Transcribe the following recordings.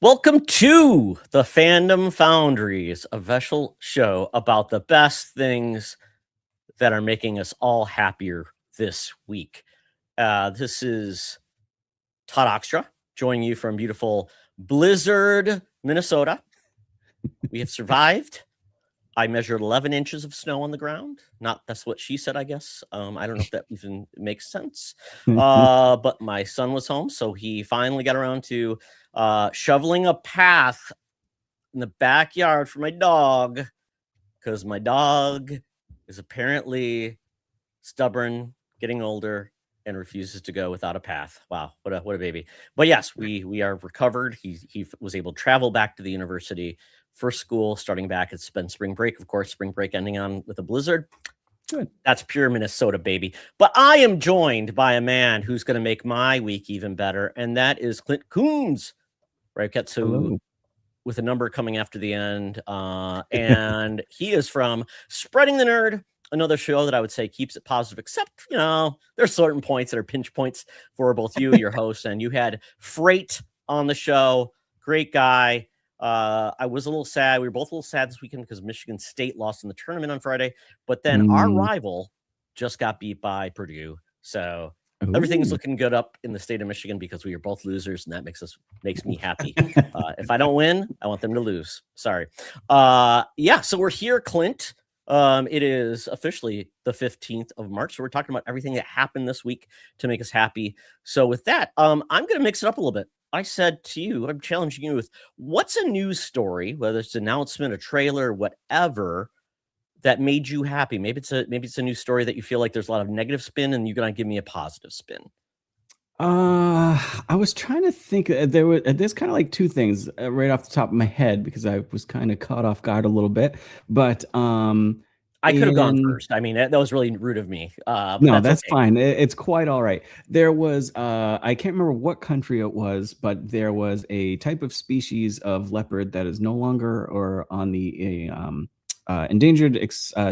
Welcome to the Fandom Foundry's official show about the best things that are making us all happier this week. This is Todd Oxtra joining you from beautiful Blizzard, Minnesota. We have survived. I measured 11 inches of snow on the ground. That's what she said, I guess. I don't know if that even makes sense. But my son was home, so he finally got around to shoveling a path in the backyard for my dog, because my dog is apparently stubborn, getting older, and refuses to go without a path. Wow, what a baby! But yes, we are recovered. He was able to travel back to the university for school, starting back. It's been spring break, of course. Spring break ending on with a blizzard. Good. That's pure Minnesota, baby. But I am joined by a man who's going to make my week even better, and that is Clint Coombs. Right, Hello. with a number coming after the end. And he is from Spreading the Nerd, another show that I would say keeps it positive, except, there's certain points that are pinch points for both you, your host, and you had Freight on the show. Great guy. I was a little sad. We were both a little sad this weekend because Michigan State lost in the tournament on Friday, but then our rival just got beat by Purdue. So everything's looking good up in the state of Michigan because we are both losers, and that makes me happy. If I don't win, I want them to lose. Sorry. So we're here, Clint. It is officially the 15th of March. So we're talking about everything that happened this week to make us happy. So with that, I'm going to mix it up a little bit. I said to you, I'm challenging you with what's a news story, whether it's an announcement, a trailer, whatever, that made you happy. Maybe it's a new story that you feel like there's a lot of negative spin, and you're gonna give me a positive spin. I was trying to think. There's kind of like two things right off the top of my head because I was kind of caught off guard a little bit. But I could have gone first. I mean, that was really rude of me. But no, that's okay. fine. It's quite all right. There was I can't remember what country it was, but there was a type of species of leopard that is no longer or on the endangered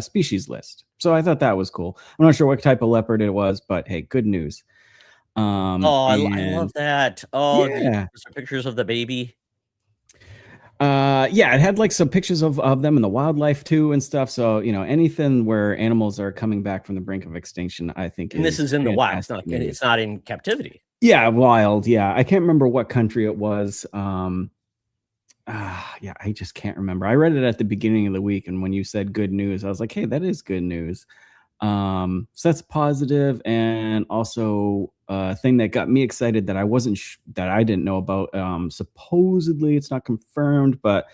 species list. So I thought that was cool. I'm not sure what type of leopard it was, but hey, good news. I love that. Oh, Yeah. some pictures of the baby. Yeah, it had like some pictures of them and the wildlife too and stuff. So, anything where animals are coming back from the brink of extinction, I think. And this is in the wild. It's not in captivity. Yeah, wild. Yeah. I can't remember what country it was. Yeah, I just can't remember. I read it at the beginning of the week, and when you said good news, I was like, hey, that is good news. So that's positive. And also a thing that got me excited that I didn't know about. Supposedly it's not confirmed, but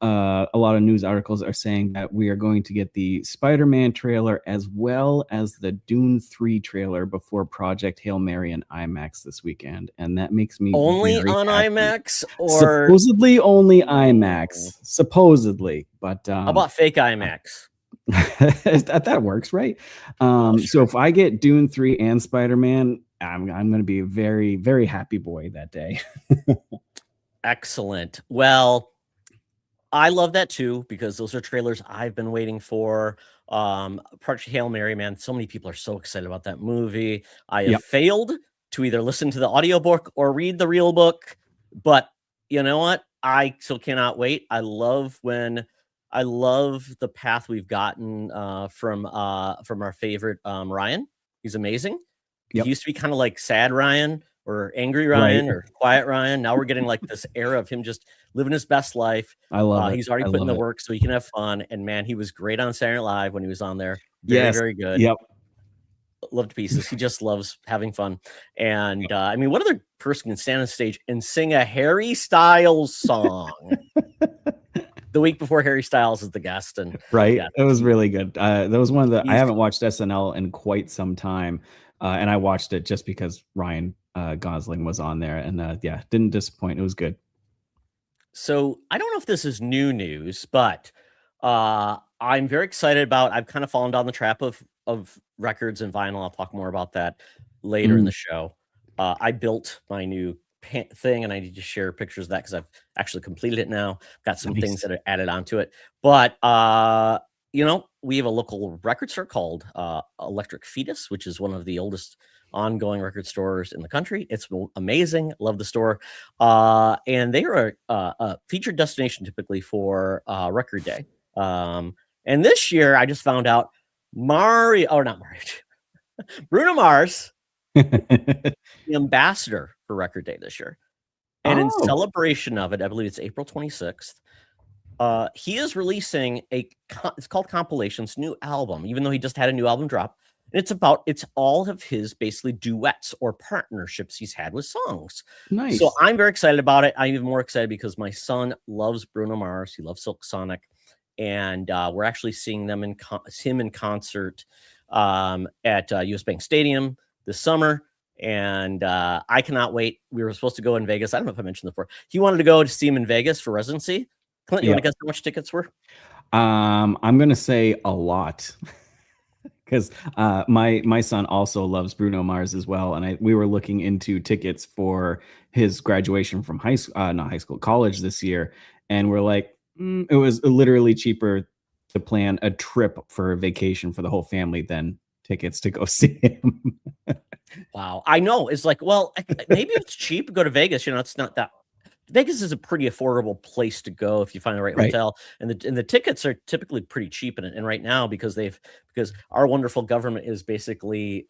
a lot of news articles are saying that we are going to get the Spider-Man trailer as well as the Dune 3 trailer before Project Hail Mary in IMAX this weekend, and that makes me only on happy. IMAX, or supposedly only IMAX, supposedly, but how about fake IMAX? that works, right? Sure. So if I get Dune 3 and Spider-Man, I'm going to be a very, very happy boy that day. Excellent. Well, I love that too, because those are trailers I've been waiting for. Project Hail Mary, man, so many people are so excited about that movie. I have failed to either listen to the audiobook or read the real book, but you know what? I still cannot wait. I love the path we've gotten from our favorite Ryan. He's amazing. He used to be kind of like sad Ryan or angry Ryan or quiet Ryan. Now we're getting like this era of him just living his best life. I love it. He's already put in the work so he can have fun. And man, he was great on Saturday Night Live when he was on there. Very, very good. Yep. Loved pieces. He just loves having fun. And I mean, what other person can stand on stage and sing a Harry Styles song? The week before Harry Styles is the guest, and it was really good. That was one of the I haven't watched SNL in quite some time, and I watched it just because Ryan Gosling was on there, and didn't disappoint. It was good. So I don't know if this is new news, but I'm very excited about. I've kind of fallen down the trap of records and vinyl. I'll talk more about that later in the show. I built my new thing, and I need to share pictures of that because I've actually completed it now. Got some things that are added onto it, but we have a local record store called Electric Fetus, which is one of the oldest ongoing record stores in the country. It's amazing. Love the store. And they are a featured destination typically for Record Day. And this year I just found out Bruno Mars, the ambassador for Record Day this year. And in celebration of it, I believe it's April 26th, he is releasing it's called Compilations, new album, even though he just had a new album drop. And it's all of his basically duets or partnerships he's had with songs. Nice. So I'm very excited about it. I'm even more excited because my son loves Bruno Mars. He loves Silk Sonic. And we're actually seeing him in concert at US Bank Stadium this summer. And I cannot wait. We were supposed to go in Vegas. I don't know if I mentioned before. He wanted to go to see him in Vegas for residency. Clint, you want to guess how much tickets were? I'm gonna say a lot, because my son also loves Bruno Mars as well, and we were looking into tickets for his graduation from college this year, and we're like, it was literally cheaper to plan a trip for a vacation for the whole family than tickets to go see him. Wow, I know. It's like, well, maybe it's cheap to go to Vegas. It's not that. Vegas is a pretty affordable place to go if you find the right hotel, and the tickets are typically pretty cheap. And right now, because our wonderful government is basically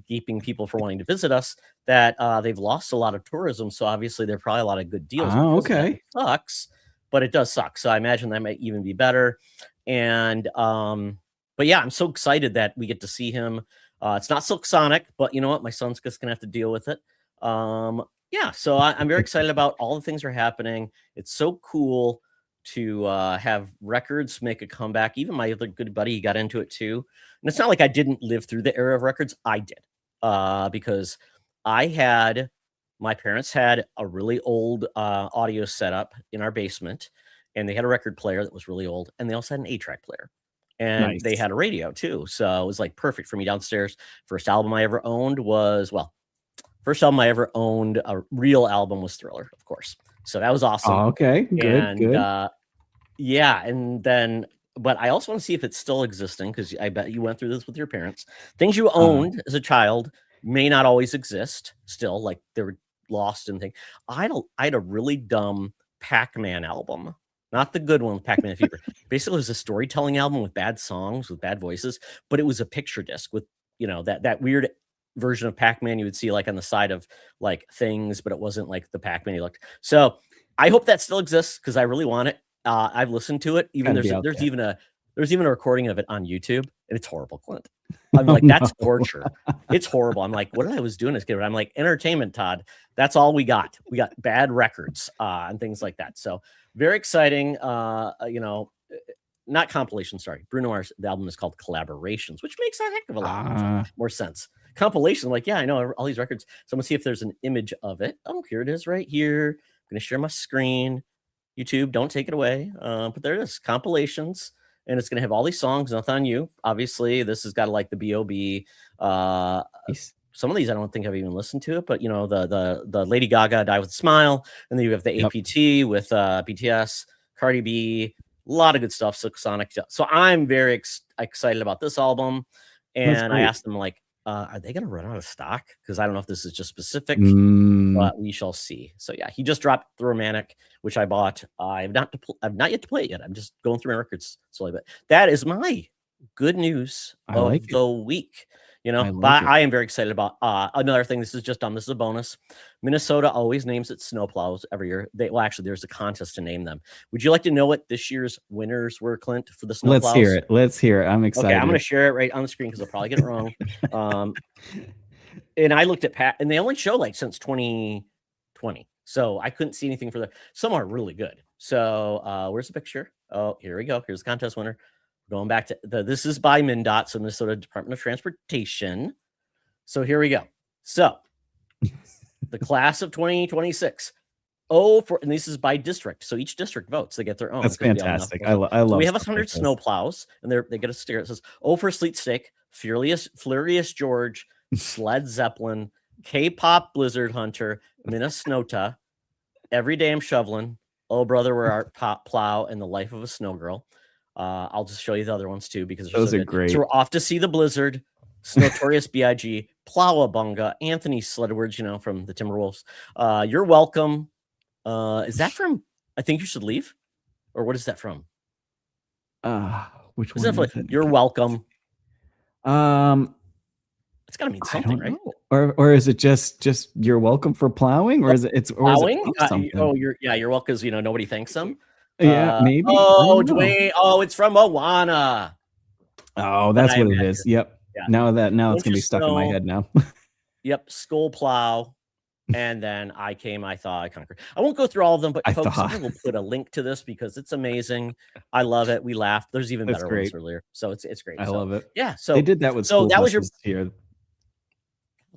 keeping people from wanting to visit us, that they've lost a lot of tourism. So obviously, there are probably a lot of good deals. Oh, okay. It sucks, but it does suck. So I imagine that might even be better. And but yeah, I'm so excited that we get to see him. It's not Silk Sonic, but you know what? My son's just gonna have to deal with it. Yeah, so I'm very excited about all the things that are happening. It's so cool to have records make a comeback. Even my other good buddy, he got into it too. And it's not like I didn't live through the era of records. I did, because my parents had a really old audio setup in our basement, and they had a record player that was really old, and they also had an 8-track player. And they had a radio too. So it was like perfect for me downstairs. First album I ever owned was, first album I ever owned, a real album, was Thriller, of course. So that was awesome. Oh, okay, good. Yeah, and then, but I also want to see if it's still existing, because I bet you went through this with your parents. Things you owned as a child may not always exist still, like they were lost and things. I had a really dumb Pac-Man album. Not the good one with Pac-Man Fever. Basically, it was a storytelling album with bad songs, with bad voices, but it was a picture disc with, that weird version of Pac-Man you would see like on the side of like things, but it wasn't like the Pac-Man he looked. So I hope that still exists, because I really want it. I've listened to it. Even there's even a recording of it on YouTube, and it's horrible, Clint. I'm like, that's torture. It's horrible. I'm like, what I was doing as a kid? I'm like, entertainment, Todd. That's all we got. We got bad records and things like that. So very exciting. Not compilation. Sorry, Bruno Mars. The album is called Collaborations, which makes a heck of a lot more sense. Compilation, like, yeah, I know all these records. So I'm gonna see if there's an image of it. Oh, here it is, right here. I'm gonna share my screen. YouTube, don't take it away. But there it is, Compilations. And it's going to have all these songs, Nothing on You. Obviously, this has got like the B.O.B. Some of these I don't think I've even listened to it, but the Lady Gaga, Die with a Smile, and then you have the APT with BTS, Cardi B, a lot of good stuff, Silk Sonic. So I'm very excited about this album. And I asked them, like, are they going to run out of stock? Because I don't know if this is just specific, but we shall see. So yeah, he just dropped The Romantic, which I bought. I've not yet to play it yet. I'm just going through my records slowly, but that is my good news of the week. But I am very excited about another thing. This is a bonus. Minnesota always names its snowplows every year. Actually, there's a contest to name them. Would you like to know what this year's winners were, Clint, for the snowplows? Let's hear it. I'm excited. Okay, I'm going to share it right on the screen because I'll probably get it wrong. And I looked at and they only show like since 2020. So I couldn't see anything for some are really good. So where's the picture? Oh, here we go. Here's the contest winner. Going back to this is by MnDOT, so Minnesota Department of Transportation. So here we go. So the class of 2026. And this is by district. So each district votes. They get their own. That's fantastic. I love. So we have 100 snowplows, and they get a sticker. It says, "Oh, for Sleet Stick, Furious George, Sled Zeppelin, K-pop Blizzard Hunter, Minnesota, Every Day I'm Shoveling, Oh Brother Where Art Plow, and The Life of a Snow Girl." I'll just show you the other ones too because they're Those so are good. great. So we're off to see the Blizzard, Notorious B.I.G., Plowabunga, Anthony Sledwards, from the Timberwolves. You're welcome. Is that from I Think You Should Leave? Or what is that from? Which Is one that is it? You're welcome. It's gotta mean I something, don't right? know. Or is it just you're welcome for plowing, or is it Plowing? something? You're welcome because nobody thanks them. Yeah, maybe. I don't know. Dwayne. Oh, it's from Moana. Oh, That that's I what it imagine. is. Yep. Yeah. Now it's Bunch gonna of be stuck in my snow. head now. Yep, skull plow. And then I thought, I conquered. I won't go through all of them, but folks, I will put a link to this because it's amazing. I love it. We laughed. There's even better ones earlier. So it's great. I love it. Yeah. So they did that with school that was your buses here.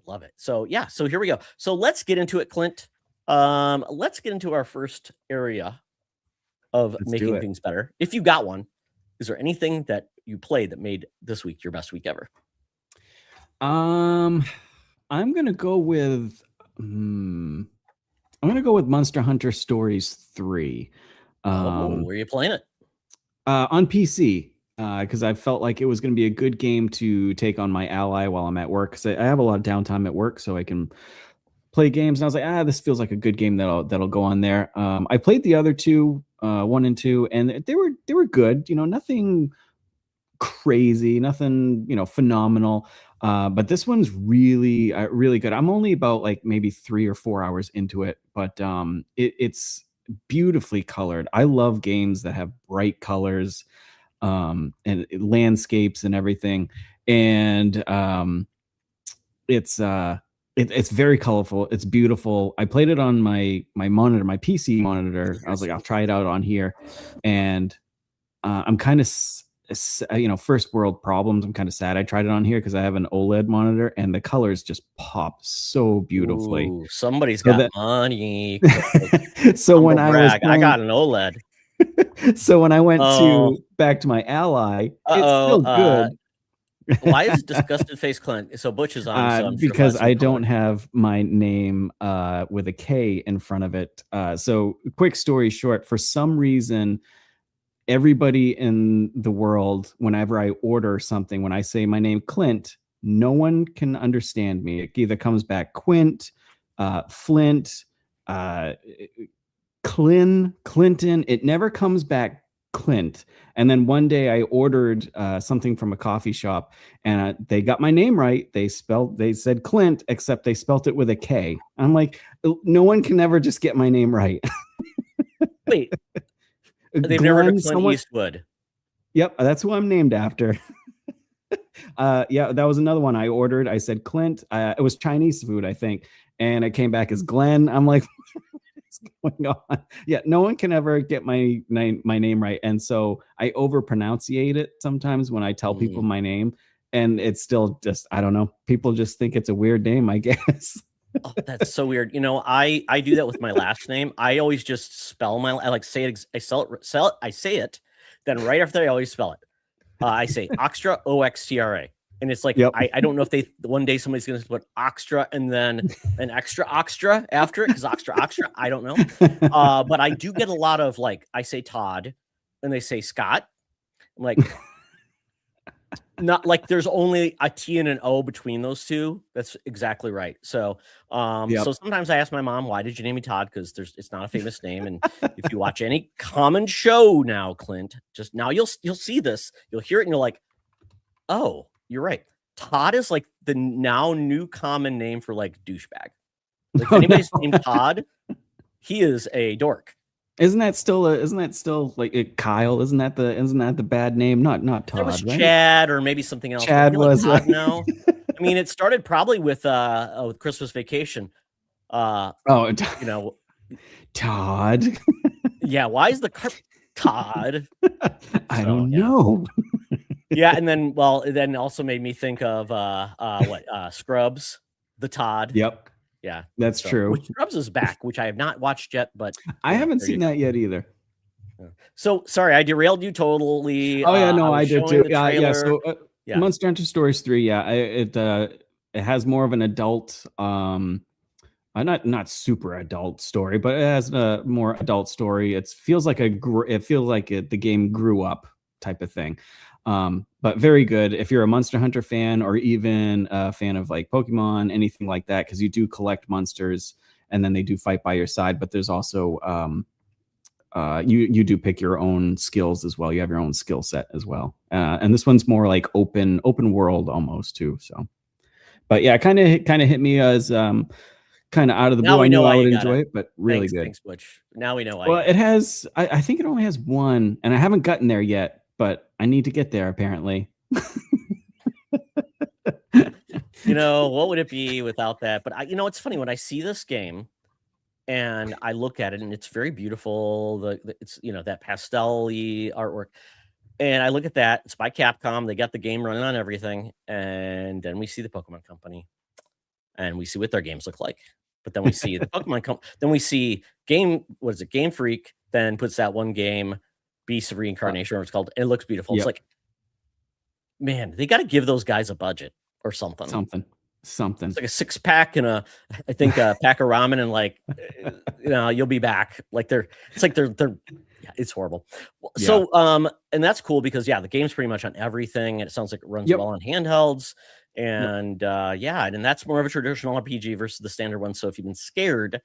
love it. So yeah, so here we go. So let's get into it, Clint. Let's get into our first area of making things better. If you got one, is there anything that you played that made this week your best week ever? I'm gonna go with Monster Hunter Stories 3. Where are you playing it? On PC. Because I felt like it was going to be a good game to take on my ally while I'm at work. Because I have a lot of downtime at work, so I can play games. And I was like, this feels like a good game that'll go on there. I played the other two, 1 and 2, and they were good. Nothing crazy, nothing phenomenal. But this one's really really good. I'm only about like maybe 3 or 4 hours into it, but it's beautifully colored. I love games that have bright colors. And landscapes and everything, and it's very colorful. It's beautiful. I played it on my monitor, my PC monitor. I was like, I'll try it out on here, and I'm kind of first world problems. I'm kind of sad I tried it on here because I have an OLED monitor and the colors just pop so beautifully. Ooh, somebody's got money. So when I got an OLED. So when I went back to my ally, it's still good. Why is Disgusted Face Clint? So Butch is on. So because I don't have my name with a K in front of it. So quick story short, for some reason, everybody in the world, whenever I order something, when I say my name Clint, no one can understand me. It either comes back Quint, Flint, Clinton. It never comes back Clint. And then one day I ordered something from a coffee shop, and they got my name right. They said Clint, except they spelt it with a K. I'm like, no one can ever just get my name right. Wait, they've never heard of Clint Eastwood. Yep, that's who I'm named after. Yeah, that was another one I ordered. I said Clint. It was Chinese food, I think, and it came back as Glenn. I'm like, what's going on? Yeah, no one can ever get my name right, and so I overpronunciate it sometimes when I tell people my name, and it's still just, I don't know. People just think it's a weird name, I guess. Oh, that's so weird. I do that with my last name. I always just spell I like say it. I say it. Then right after I always spell it. I say Oxtra, Oxtra. And it's like, I don't know if one day somebody's going to put Oxtra and then an extra Oxtra after it, because Oxtra, I don't know. But I do get a lot of I say Todd and they say Scott. I'm like, not like there's only a T and an O between those two. That's exactly right. So, so sometimes I ask my mom, why did you name me Todd? Because it's not a famous name. And if you watch any common show now, Clint, just now you'll see this, you'll hear it and you're like, oh, you're right. Todd is like the now new common name for douchebag. If anybody's named Todd, he is a dork. Isn't that still like Kyle? Isn't that the bad name? Not Todd. There was right? Chad or maybe something else. Chad was Todd now. I mean, it started probably with Christmas Vacation. Todd. Yeah, why is the Todd? I don't know. Yeah, and then then also made me think of Scrubs, the Todd. Yep. Yeah, that's true. Which Scrubs is back, which I have not watched yet, but I haven't seen that yet either. So sorry, I derailed you totally. Oh yeah, no, I did too. Yeah. So yeah. Monster Hunter Stories 3. Yeah, it has more of an adult, not super adult story, but it has a more adult story. It feels like the game grew up type of thing. But very good if you're a Monster Hunter fan, or even a fan of like Pokemon, anything like that, because you do collect monsters and then they do fight by your side. But there's also you do pick your own skills as well. You have your own skill set as well. And this one's more like open world almost too. So, but yeah, kind of hit me as kind of out of the blue. I knew I would enjoy it, but really good. Thanks, Butch. Now we know why. Well, it has. I think it only has one, and I haven't gotten there yet, but I need to get there apparently. What would it be without that? But it's funny when I see this game and I look at it, and it's very beautiful. It's that pastel-y artwork, and I look at that. It's by Capcom. They got the game running on everything, and then we see the Pokemon Company, and we see what their games look like. But then we see the Pokemon then we see Game Freak then puts that one game, Beast of Reincarnation, or it's called. It looks beautiful. Yep. It's like, man, they got to give those guys a budget or something. Something. It's like a 6-pack and a pack of ramen, and like, you'll be back. Like they're yeah, it's horrible. Yeah. So, and that's cool because the game's pretty much on everything, and it sounds like it runs well on handhelds. And and that's more of a traditional RPG versus the standard one. So if you've been scared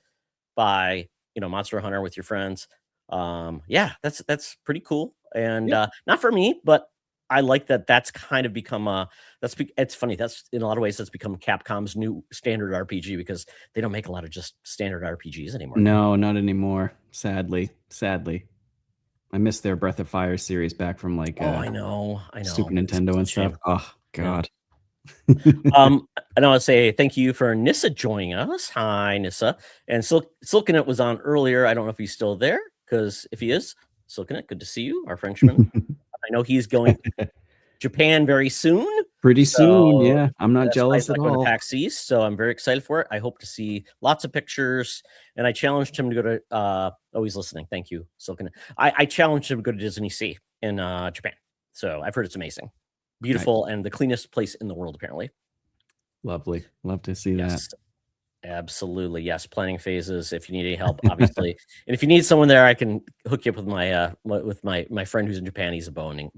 by Monster Hunter with your friends, that's pretty cool. And not for me, but I like that. That's kind of become it's funny. That's in a lot of ways that's become Capcom's new standard RPG, because they don't make a lot of just standard RPGs anymore. No, not anymore. Sadly. I missed their Breath of Fire series back from like I know Super Nintendo and stuff. Oh God. Yeah. And I want to say thank you for Nissa joining us. Hi, Nissa. And Silkenet was on earlier. I don't know if he's still there, because if he is, Silkenet, good to see you, our Frenchman. I know he's going to Japan very soon. Pretty soon, yeah. I'm not jealous at all. PAX East, so I'm very excited for it. I hope to see lots of pictures. And I challenged him to go to he's listening. Thank you, Silkenet. I challenged him to go to Disney Sea in Japan. So I've heard it's amazing. Beautiful, and the cleanest place in the world, apparently. Lovely. Love to see that. Absolutely. Yes. Planning phases. If you need any help, obviously. And if you need someone there, I can hook you up with my friend who's in Japan. He's a Boeing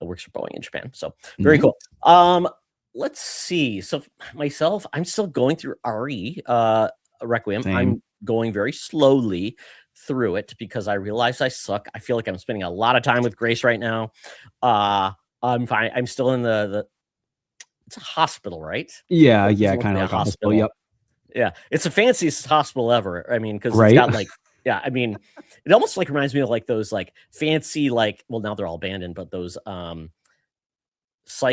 works for Boeing in Japan. So very cool. Let's see. So myself, I'm still going through RE Requiem. Same. I'm going very slowly through it because I realize I suck. I feel like I'm spending a lot of time with Grace right now. I'm fine. I'm still in it's a hospital, right? Yeah, kind of like a hospital. Yep. Yeah, it's the fanciest hospital ever. I mean, because it's got like, I mean, it almost like reminds me of like those like fancy, like, well, now they're all abandoned, but those the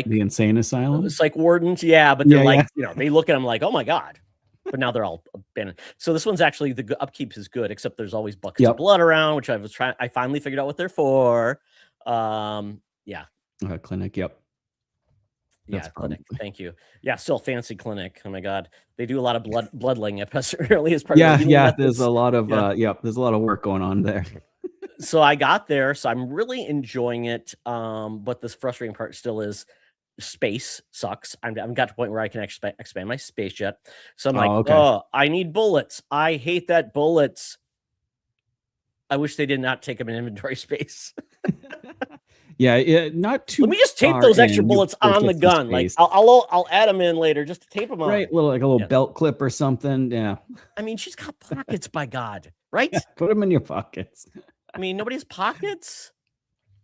insane asylum, psych wardens, but they're they look at them like, oh my god, but now they're all abandoned. So this one's actually the upkeep is good, except there's always buckets of blood around, which I finally figured out what they're for. Clinic. Yep. That's clinic. Thank you. Yeah, still fancy clinic. Oh my god, they do a lot of bloodletting apparently as part of there's a lot of there's a lot of work going on there. So I got there, so I'm really enjoying it. But this frustrating part still is space sucks. I've got to the point where I can actually expand my space jet. So I'm like, I need bullets. I hate that bullets. I wish they did not take up an inventory space. Not too. Let me just tape those extra bullets on the gun. Like I'll add them in later just to tape them on. Right, like a little belt clip or something. Yeah. I mean, she's got pockets, by God, right? Yeah, put them in your pockets. I mean, nobody has pockets.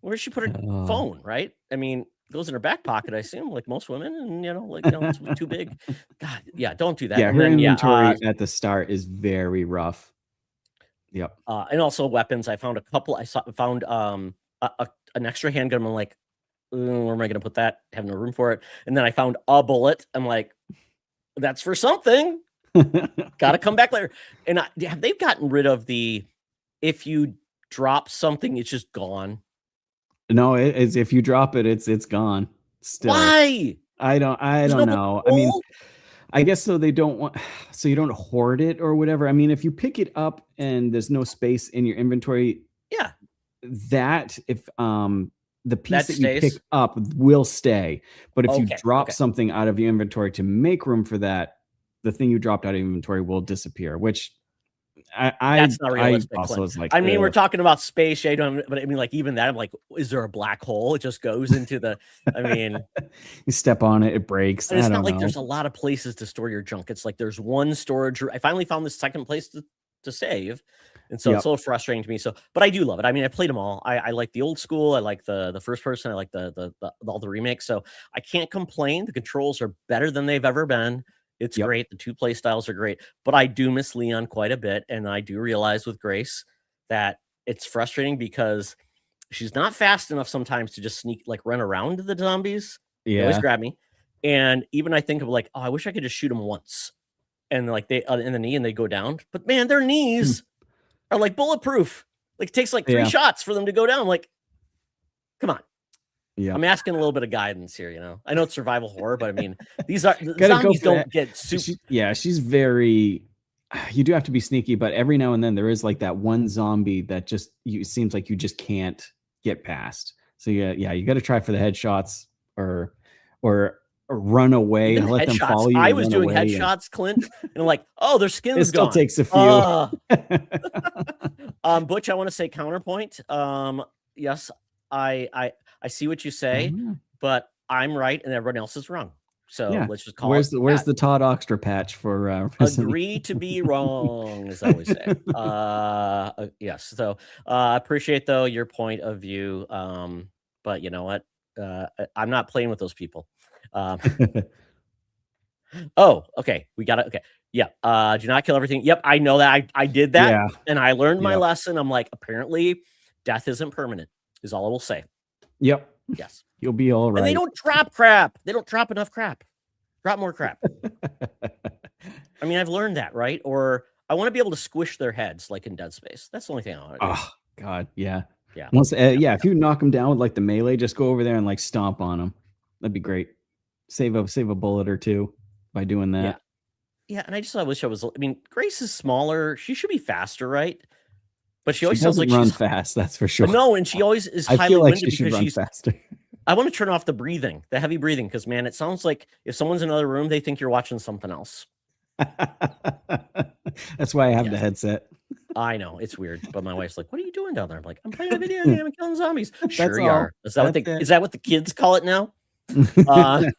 Where does she put her phone? Right? I mean, it goes in her back pocket, I assume, like most women, and it's too big. God, don't do that. Yeah, her inventory at the start is very rough. Yep. And also weapons. I found a couple. Found an extra handgun. I'm like, where am I going to put that? I have no room for it. And then I found a bullet. I'm like, that's for something. Got to come back later. And have they gotten rid of if you drop something, it's just gone? No, it's if you drop it, it's gone. Still. Why? I don't know. I mean, I guess so you don't hoard it or whatever. I mean, if you pick it up and there's no space in your inventory, that if the piece that you pick up will stay. But if you drop something out of your inventory to make room for that, the thing you dropped out of inventory will disappear, which That's not realistic, also Clint. was like, I mean, we're ugh. talking about space. Yeah, but I mean, like even that, I'm like, is there a black hole? It just goes into the. I mean, You step on it, it breaks. and I it's not don't like know. there's a lot of places to store your junk. It's like there's one storage. I finally found the second place to save, and so it's a little frustrating to me. So, but I do love it. I mean, I played them all. I like the old school. I like the first person. I like the all the remakes. So I can't complain. The controls are better than they've ever been. It's great. The two play styles are great, but I do miss Leon quite a bit, and I do realize with Grace that it's frustrating because she's not fast enough sometimes to just sneak, like run around the zombies. They always grab me. And even I think of like, oh, I wish I could just shoot them once. And like they in the knee and they go down. But man, their knees are like bulletproof. Like it takes like 3 shots for them to go down. Like, come on. Yeah. I'm asking a little bit of guidance here, you know. I know it's survival horror, but I mean, these are zombies don't get super. She's very. You do have to be sneaky, but every now and then there is like that one zombie that just seems like you just can't get past. So yeah, you got to try for the headshots or run away and let them follow you. I was doing headshots, Clint, and I'm like, oh, their skin's it still gone. Takes a few. Butch, I want to say counterpoint. Yes, I see what you say, but I'm right and everyone else is wrong. So let's just call it. Where's the Todd Oxtra patch for agree to be wrong, as I always say. Yes. So I appreciate though your point of view. But you know what? I'm not playing with those people. Oh, okay. We got it. Okay. Yeah. Do not kill everything. Yep. I know that. I did that and I learned my lesson. I'm like, apparently death isn't permanent is all I will say. Yep. Yes. You'll be all right. And they don't drop crap. They don't drop enough crap. Drop more crap. I mean, I've learned that, right? Or I want to be able to squish their heads like in Dead Space. That's the only thing I want to do. Oh, God. Yeah. Yeah. Once, if you knock them down with like the melee, just go over there and like stomp on them. That'd be great. Save a bullet or two by doing that. Yeah. And I wish I was. I mean, Grace is smaller. She should be faster, right? But she always sounds like run she's fast. That's for sure. No, and she always is I highly feel like winded she should because run faster. I want to turn off the breathing, the heavy breathing, because man, it sounds like if someone's in another room, they think you're watching something else. That's why I have the headset. I know it's weird, but my wife's like, "What are you doing down there?" I'm like, "I'm playing a video game and killing zombies." Sure, you are. Is that what the kids call it now? But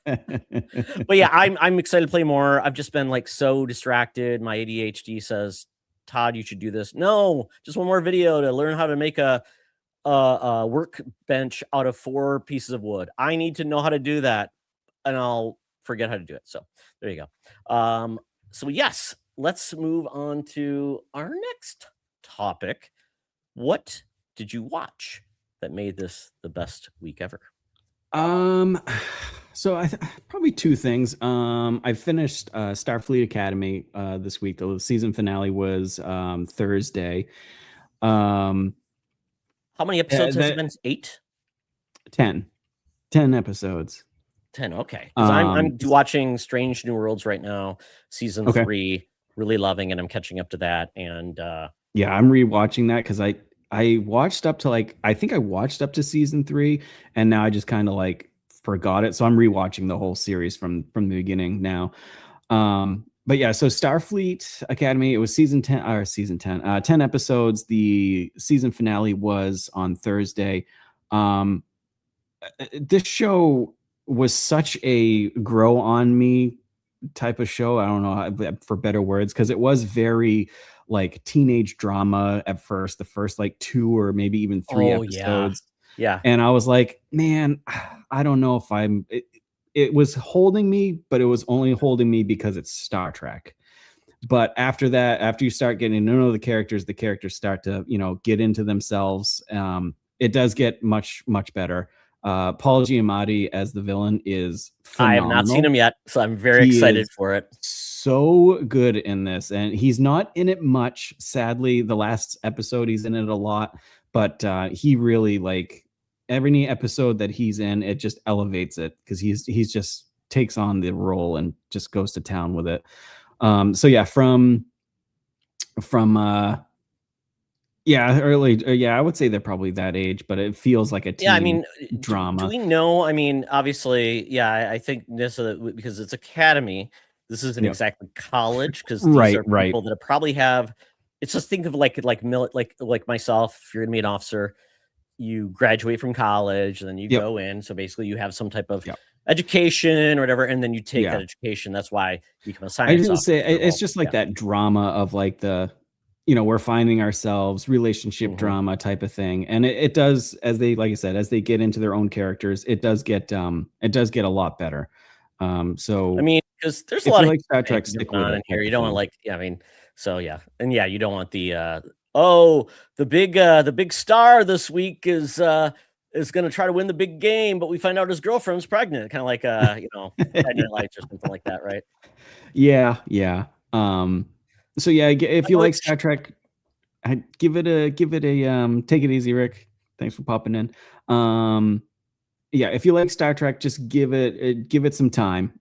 yeah, I'm excited to play more. I've just been like so distracted. My ADHD says, "Todd, you should do this." No, just one more video to learn how to make a workbench out of 4 pieces of wood. I need to know how to do that, and I'll forget how to do it. So there you go. So yes, let's move on to our next topic. What did you watch that made this the best week ever? So I probably 2 things. I finished Starfleet Academy this week. The season finale was Thursday. How many episodes has it been? 8? 10 episodes. 10. Okay. I'm watching Strange New Worlds right now, season 3. Really loving it. I'm catching up to that, and I'm rewatching that because I watched up to I think I watched up to season 3, and now I just kind of like forgot it. So I'm rewatching the whole series from the beginning now. But yeah, so Starfleet Academy, it was season 10, 10 episodes. The season finale was on Thursday. This show was such a grow on me type of show. I don't know for better words, because it was very like teenage drama at first, the first like 2 or maybe even 3 episodes. Yeah. And I was like, man, I don't know if it was holding me, but it was only holding me because it's Star Trek. But after that, after you start getting to know the characters start to, get into themselves. It does get much, much better. Paul Giamatti as the villain is phenomenal. I have not seen him yet, so I'm very excited for it. So good in this, and he's not in it much. Sadly, the last episode he's in it a lot, but he really every episode that he's in, it just elevates it because he's just takes on the role and just goes to town with it. So yeah, from early. I would say they're probably that age, but it feels like a teen drama. Do we know? I mean, obviously, I think this because it's academy. This isn't exactly college because these are people that probably have it's just think of like myself. If you're gonna be an officer, you graduate from college and then you Yep. go in. So basically, you have some type of Yep. education or whatever, and then you take Yeah. that education. That's why you become a I science didn't say officer. it's just like that drama of like the, we're finding ourselves, relationship drama type of thing. And it does, as they, like I said, as they get into their own characters, it does get a lot better. So I mean, because there's a if lot you of like Star Trek, stick with on it in here. type You of don't want thing. like, yeah, I mean, so yeah, and yeah, you don't want the big star this week is going to try to win the big game, but we find out his girlfriend's pregnant, kind of like Friday Night Lights or something like that, right? Yeah, yeah. So yeah, if you like Which Star Trek, I'd give it a take it easy, Rick. Thanks for popping in. Yeah, if you like Star Trek, just give it some time.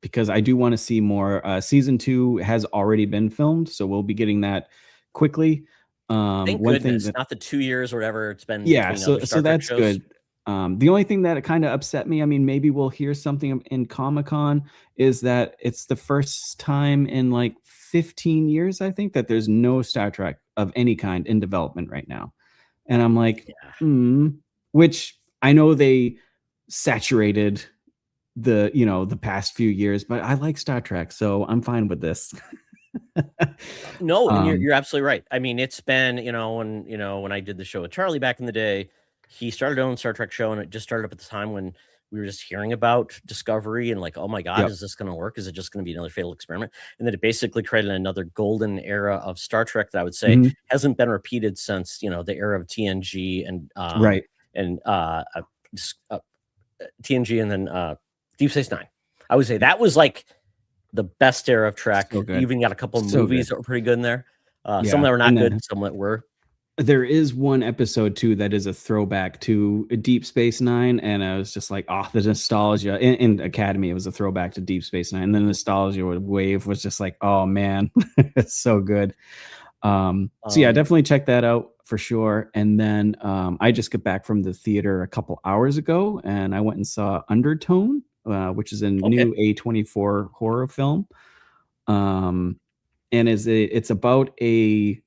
Because I do want to see more. Season 2 has already been filmed, so we'll be getting that quickly. thank One thing goodness, that not the 2 years or whatever it's been yeah, between other so Star Trek that's shows. good. The only thing that kind of upset me, I mean, maybe we'll hear something in Comic-Con, is that it's the first time in like 15 years, I think, that there's no Star Trek of any kind in development right now. And I'm like, which I know they saturated the past few years, but I like Star Trek, so I'm fine with this. No, and you're absolutely right. I mean, it's been, when I did the show with Charlie back in the day, he started on Star Trek show, and it just started up at the time when we were just hearing about Discovery and like, oh my God, Yep. is this going to work? Is it just going to be another failed experiment? And then it basically created another golden era of Star Trek that I would say hasn't been repeated since, the era of TNG and Right. and TNG and then Deep Space Nine. I would say that was like the best era of Trek. So You good. even got a couple of So movies good. that were pretty good in there. Yeah. Some that were not And good, some that were. there is one episode too that is a throwback to Deep Space Nine, and I was just like, oh, the nostalgia in Academy. It was a throwback to Deep Space Nine, and the nostalgia wave was just like, oh man, it's so good. So yeah, definitely check that out for sure. And then I just got back from the theater a couple hours ago, and I went and saw Undertone, which is a new A24 horror film. And it's about a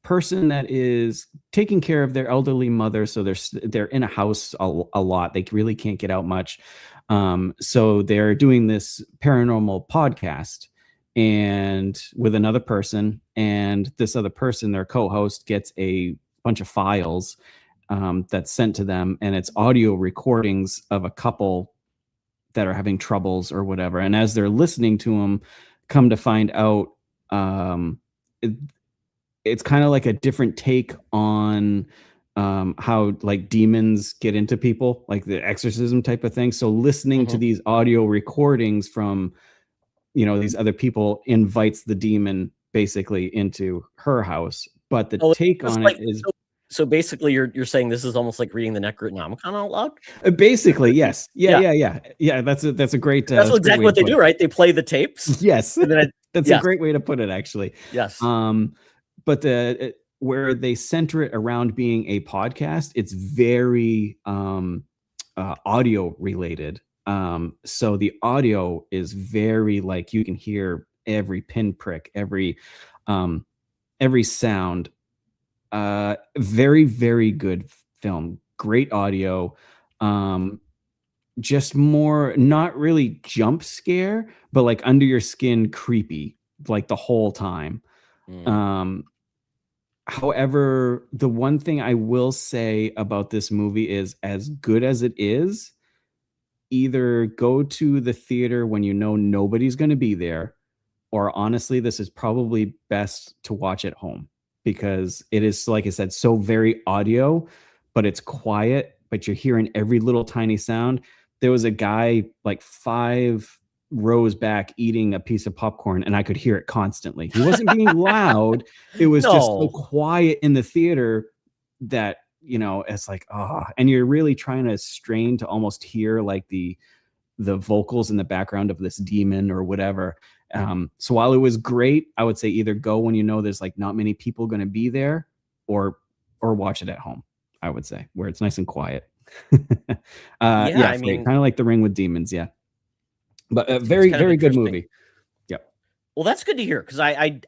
person that is taking care of their elderly mother, so they're in a house a lot. They really can't get out much, so they're doing this paranormal podcast and with another person, and this other person, their co-host, gets a bunch of files that's sent to them, and it's audio recordings of a couple that are having troubles or whatever. And as they're listening to them, come to find out, it's kind of like a different take on how like demons get into people, like the exorcism type of thing. So listening to these audio recordings from these other people invites the demon basically into her house. But the take on it is so basically you're saying this is almost like reading the Necronomicon out loud. Basically, yes. Yeah. That's a great. That's exactly what they do, right? They play the tapes. Yes, that's a great way to put it, actually. Yes. But where they center it around being a podcast, it's very audio related. So the audio is very, like, you can hear every pinprick, every sound. Very, very good film. Great audio. Just more, not really jump scare, but like under your skin creepy, like the whole time. However, the one thing I will say about this movie is, as good as it is, either go to the theater when you know nobody's going to be there, or honestly, this is probably best to watch at home, because it is, like I said, so very audio, but it's quiet, but you're hearing every little tiny sound. There was a guy like 5 rows back eating a piece of popcorn, and I could hear it constantly. He wasn't being loud. It was just so quiet in the theater that, it's like, and you're really trying to strain to almost hear like the vocals in the background of this demon or whatever. So while it was great, I would say either go when there's like not many people going to be there, or watch it at home, I would say, where it's nice and quiet. I mean, kind of like The Ring with demons. Yeah. But a very, very good movie. Yep. Well, that's good to hear, because I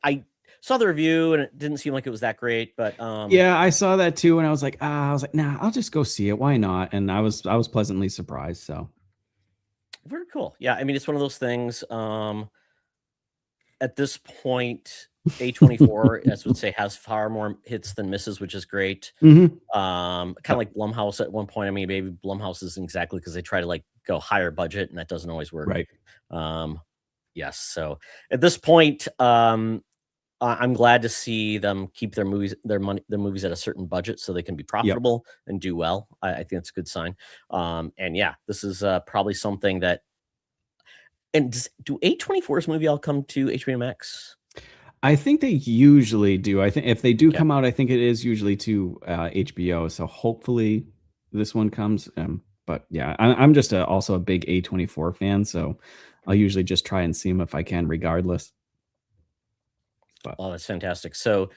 saw the review and it didn't seem like it was that great, but yeah, I saw that too, and I was like, nah, I'll just go see it. Why not? And I was pleasantly surprised. So very cool. Yeah, I mean, it's one of those things. At this point, A24, as would say, has far more hits than misses, which is great. Mhm. Kind of like Blumhouse at one point. I mean, maybe Blumhouse isn't exactly because they try to like go higher budget, and that doesn't always work. Right. Yes. So at this point, I'm glad to see them keep their movies at a certain budget so they can be profitable and do well. I think that's a good sign. And yeah, this is probably something that. And do A24's movie all come to HBO Max? I think they usually do. I think if they do come out, I think it is usually to HBO. So hopefully this one comes. But yeah, I'm just also a big A24 fan, so I'll usually just try and see them if I can, regardless. But oh, that's fantastic. So,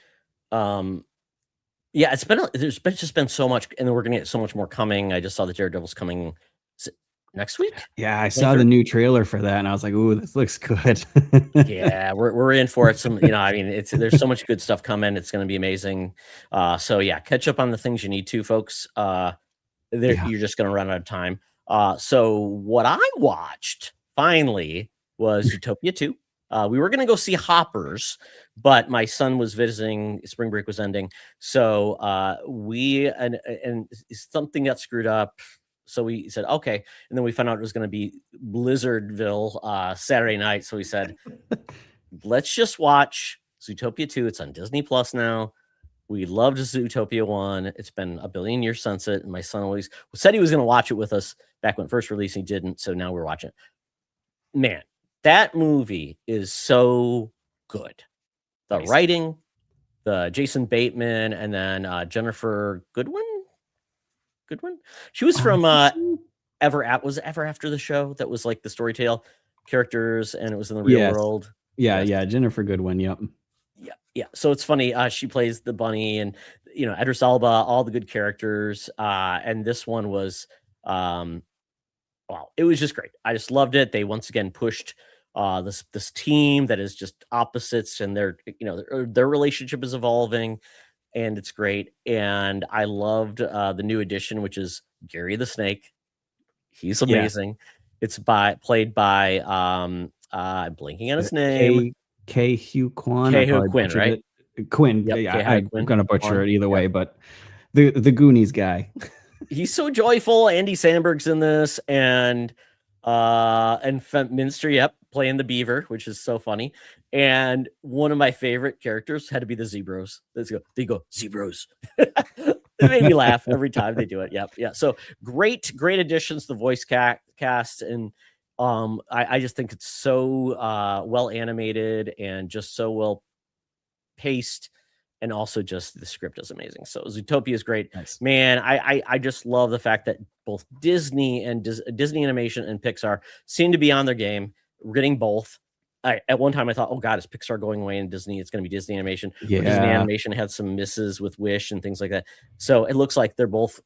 yeah, there's just been so much, and then we're gonna get so much more coming. I just saw the Daredevil's coming next week. Yeah, I saw the new trailer for that, and I was like, "Ooh, this looks good." Yeah, we're in for it. I mean, there's so much good stuff coming. It's going to be amazing. So yeah, catch up on the things you need to, folks. You're just going to run out of time. So what I watched finally was Utopia 2. We were going to go see Hoppers, but my son was visiting. Spring break was ending, so and something got screwed up. So we said, okay. And then we found out it was going to be Blizzardville Saturday night. So we said, let's just watch Zootopia 2. It's on Disney Plus now. We loved Zootopia 1. It's been a billion years since it. And my son always said he was going to watch it with us back when it first released. He didn't. So now we're watching it. Man, that movie is so good. The writing, the Jason Bateman, and then Jennifer Goodwin. She was from Ever After the show that was like the Storytale characters, and it was in the real world. Yeah, Jennifer Goodwin. Yep. Yeah. So it's funny. She plays the bunny, and Idris Elba, all the good characters. And this one was, wow, it was just great. I just loved it. They once again pushed this team that is just opposites, and their relationship is evolving. And it's great. And I loved the new addition, which is Gary the Snake. He's amazing. Yeah. It's played by I'm blinking on his name. Hugh Kwan. Quinn, right? Quinn. Yep, yeah, I'm gonna butcher it either way, but the Goonies guy. He's so joyful. Andy Samberg's in this, and Minster, playing the beaver, which is so funny. And one of my favorite characters had to be the Zebros. They go Zebros. It made me laugh every time they do it. Yeah. So great additions to the voice cast, and I just think it's so well animated and just so well paced, and also just the script is amazing. So Zootopia is great. Nice. Man, I just love the fact that both Disney and Disney Animation and Pixar seem to be on their game. We're getting both. At one time I thought, oh God, is Pixar going away in Disney? It's going to be Disney Animation. Yeah. Disney Animation had some misses with Wish and things like that. So it looks like they're both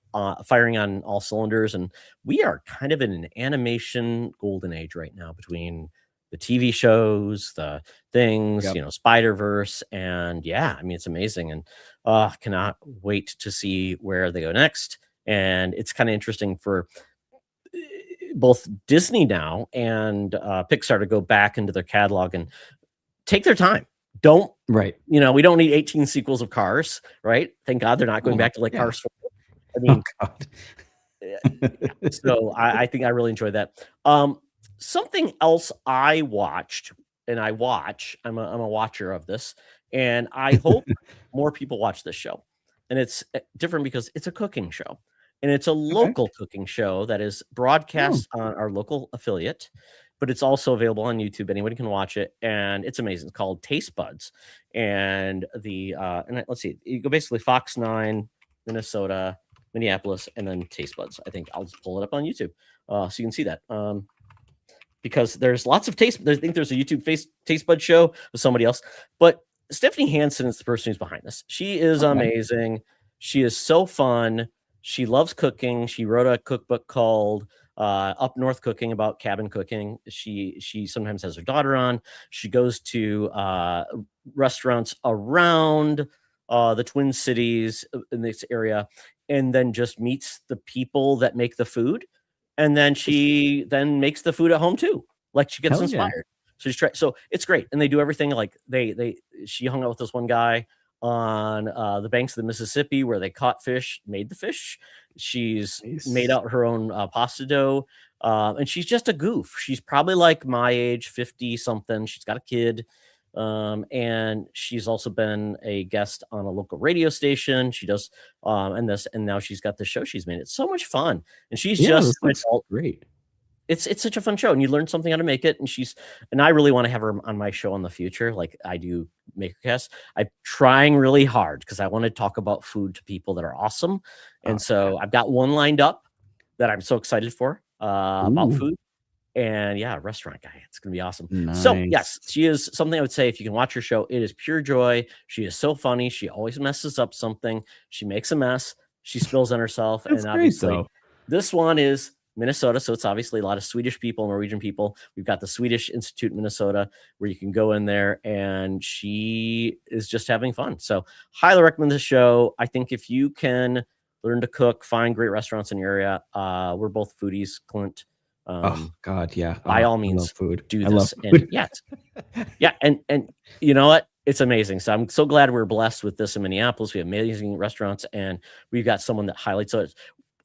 firing on all cylinders, and we are kind of in an animation golden age right now between the TV shows, the things, Spider-Verse, and yeah, I mean, it's amazing, and cannot wait to see where they go next. And it's kind of interesting for both Disney now and Pixar to go back into their catalog and take their time. We don't need 18 sequels of Cars, right? Thank God they're not going back to like Cars 4. I mean, so I think I really enjoyed that. Something else I watched, and I'm a watcher of this, and I hope more people watch this show. And it's different because it's a cooking show, and it's a local cooking show that is broadcast on our local affiliate, but it's also available on YouTube. Anybody can watch it, and it's amazing. It's called Taste Buds, and and let's see, you go basically Fox 9, Minnesota, Minneapolis, and then Taste Buds. I think I'll just pull it up on YouTube so you can see that. Because there's lots of I think there's a YouTube Taste Bud show with somebody else, but Stephanie Hansen is the person who's behind this. She is amazing. She is so fun. She loves cooking. She wrote a cookbook called up north cooking, about cabin cooking. She sometimes has her daughter on. She goes to restaurants around the Twin Cities in this area, and then just meets the people that make the food, and then she then makes the food at home too. Like, she gets Hell yeah. inspired. So it's great, and they do everything. Like, she hung out with this one guy on the banks of the Mississippi where they caught fish, made the fish. She's made out her own pasta dough, and she's just a goof. She's probably like my age, 50 something. She's got a kid, and she's also been a guest on a local radio station. She does and now she's got the show she's made. It's so much fun, and she's just an adult. Great. It's such a fun show, and you learn something how to make it. And I really want to have her on my show in the future, like I do MakerCast. I'm trying really hard because I want to talk about food to people that are awesome, and so I've got one lined up that I'm so excited for about food. And yeah, restaurant guy, it's gonna be awesome. Nice. So yes, she is something I would say if you can watch her show, it is pure joy. She is so funny. She always messes up something. She makes a mess. She spills on herself, That's and obviously great, this one is Minnesota, so it's obviously a lot of Swedish people, Norwegian people. We've got the Swedish Institute in Minnesota where you can go in there, and she is just having fun. So highly recommend this show. I think if you can learn to cook, find great restaurants in your area. We're both foodies, Clint. Oh God, yeah. By all means, food. do I this. love food. And yeah, and you know what? It's amazing. So I'm so glad we're blessed with this in Minneapolis. We have amazing restaurants, and we've got someone that highlights it.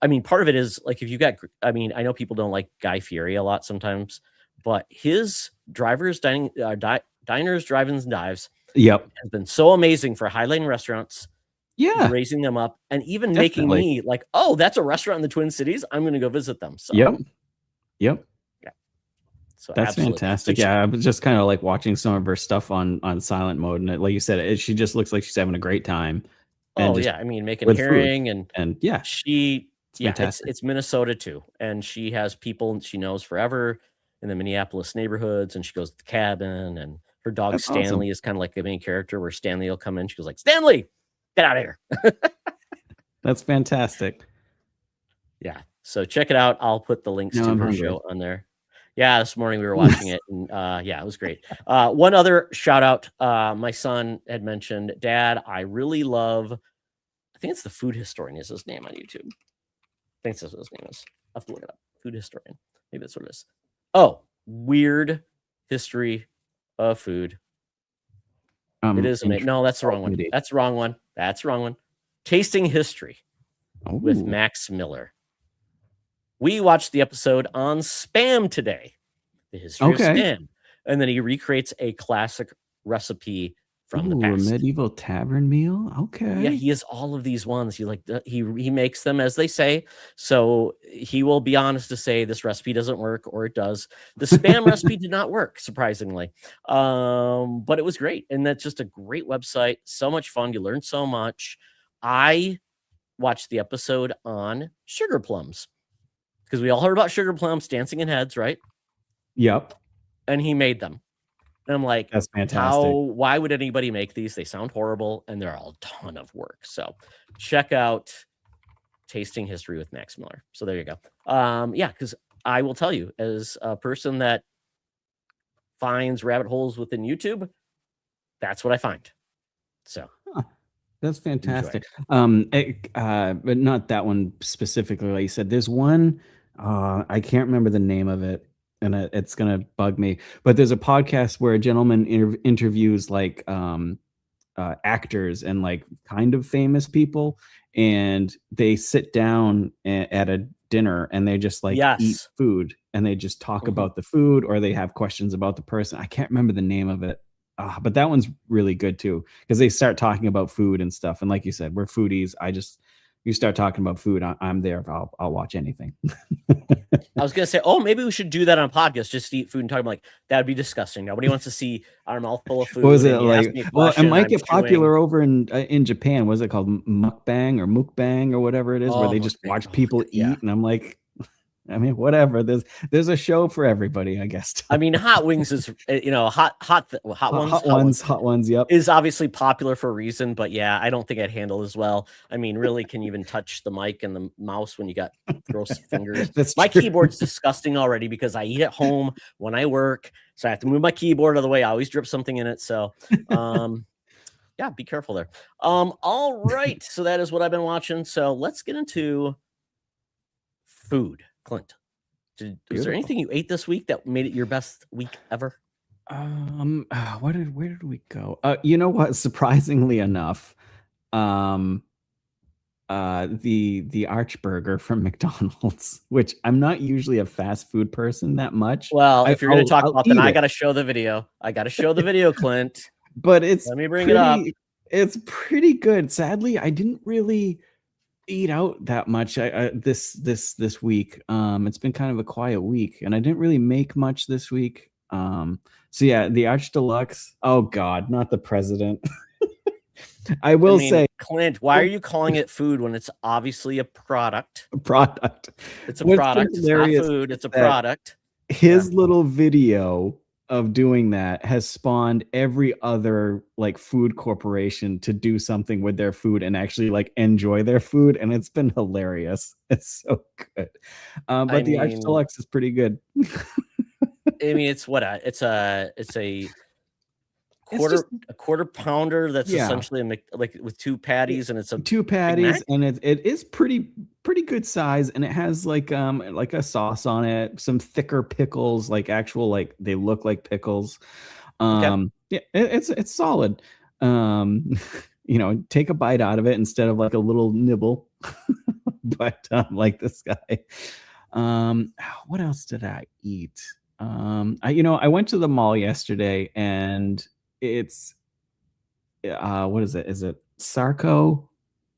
I mean, part of it is like if you got. I mean, I know people don't like Guy Fieri a lot sometimes, but his diners, drive-ins, and dives. Yep, has been so amazing for highlighting restaurants. Yeah, raising them up, and even making me like, oh, that's a restaurant in the Twin Cities. I'm going to go visit them. So. Yep. Yeah. So that's fantastic. Yeah, I was just kind of like watching some of her stuff on silent mode, and like you said, she just looks like she's having a great time. Oh yeah, I mean, making herring and yeah, it's Minnesota too, and she has people she knows forever in the Minneapolis neighborhoods, and she goes to the cabin, and her dog Stanley is kind of like the main character, where Stanley will come in, she goes like, Stanley, get out of here. That's fantastic. Yeah. So check it out. I'll put the links to her show on there. Yeah, this morning we were watching it, and yeah, it was great. One other shout out, my son had mentioned, Dad, I really love, I think it's the Food Historian is his name on YouTube. I think that's what his name is. I'll have to look it up. Food Historian. Maybe that's what it is. Oh, Weird History of Food. It is amazing. No, that's the wrong one. That's the wrong one. That's the wrong one. Tasting History with Max Miller. We watched the episode on Spam today, the history of Spam, and then he recreates a classic recipe from the past. A medieval tavern meal. Okay. Yeah, he has all of these ones. He makes them as they say. So he will be honest to say this recipe doesn't work, or it does. The Spam recipe did not work, surprisingly, but it was great, and that's just a great website. So much fun. You learn so much. I watched the episode on sugar plums, because we all heard about sugar plums dancing in heads, right? Yep. And he made them. And I'm like, that's fantastic. Why would anybody make these? They sound horrible, and they're a ton of work. So check out Tasting History with Max Miller. So there you go. Yeah, because I will tell you, as a person that finds rabbit holes within YouTube, that's what I find. So that's fantastic. But not that one specifically. Like you said, there's one, I can't remember the name of it, and it's gonna bug me. But there's a podcast where a gentleman interviews like actors and like kind of famous people, and they sit down at a dinner and they just like eat food, and they just talk about the food, or they have questions about the person. I can't remember the name of it. But that one's really good too, because they start talking about food and stuff. And like you said, we're foodies. You start talking about food, I'm there. I'll watch anything. I was gonna say, maybe we should do that on a podcast, just eat food and talk about, like, that would be disgusting. Nobody wants to see our mouth full of food. What was it like? Well, it might get popular over in Japan. What is it called? Mukbang or mukbang or whatever it is, where they just watch people eat. And I'm like, I mean, whatever. There's a show for everybody, I guess. I mean, hot wings is, hot ones. Yep, is obviously popular for a reason. But yeah, I don't think I'd handle as well. I mean, really, can you even touch the mic and the mouse when you got gross fingers. That's My true. keyboard's disgusting already because I eat at home when I work, so I have to move my keyboard out of the way. I always drip something in it. So, yeah, be careful there. All right, so that is what I've been watching. So let's get into food. Clint, was there anything you ate this week that made it your best week ever? Where did we go? You know what? Surprisingly enough, the Archburger from McDonald's, which I'm not usually a fast food person that much. Well, if you're going to talk about, then I got it. to show the video. I got to show the video, Clint. But it's let me bring it up. It's pretty good. Sadly, I didn't really eat out that much this week. It's been kind of a quiet week, and I didn't really make much this week. So yeah, the Arch Deluxe. Oh God, not the president. I will say, Clint, why are you calling it food when it's obviously a product? A product. It's a product. It's not food. It's a product. His little video of doing that has spawned every other like food corporation to do something with their food and actually like enjoy their food, and it's been hilarious. It's so good. But the Arch Deluxe is pretty good. I mean, it's what it's a quarter pounder that's essentially like with two patties, and it's a two patties, and it is pretty good size, and it has like a sauce on it, some thicker pickles, like actual like they look like pickles. Yeah, it's solid. You know, take a bite out of it instead of like a little nibble. But like this guy. What else did I eat? I went to the mall yesterday, and it's what is it? Is it Sarko,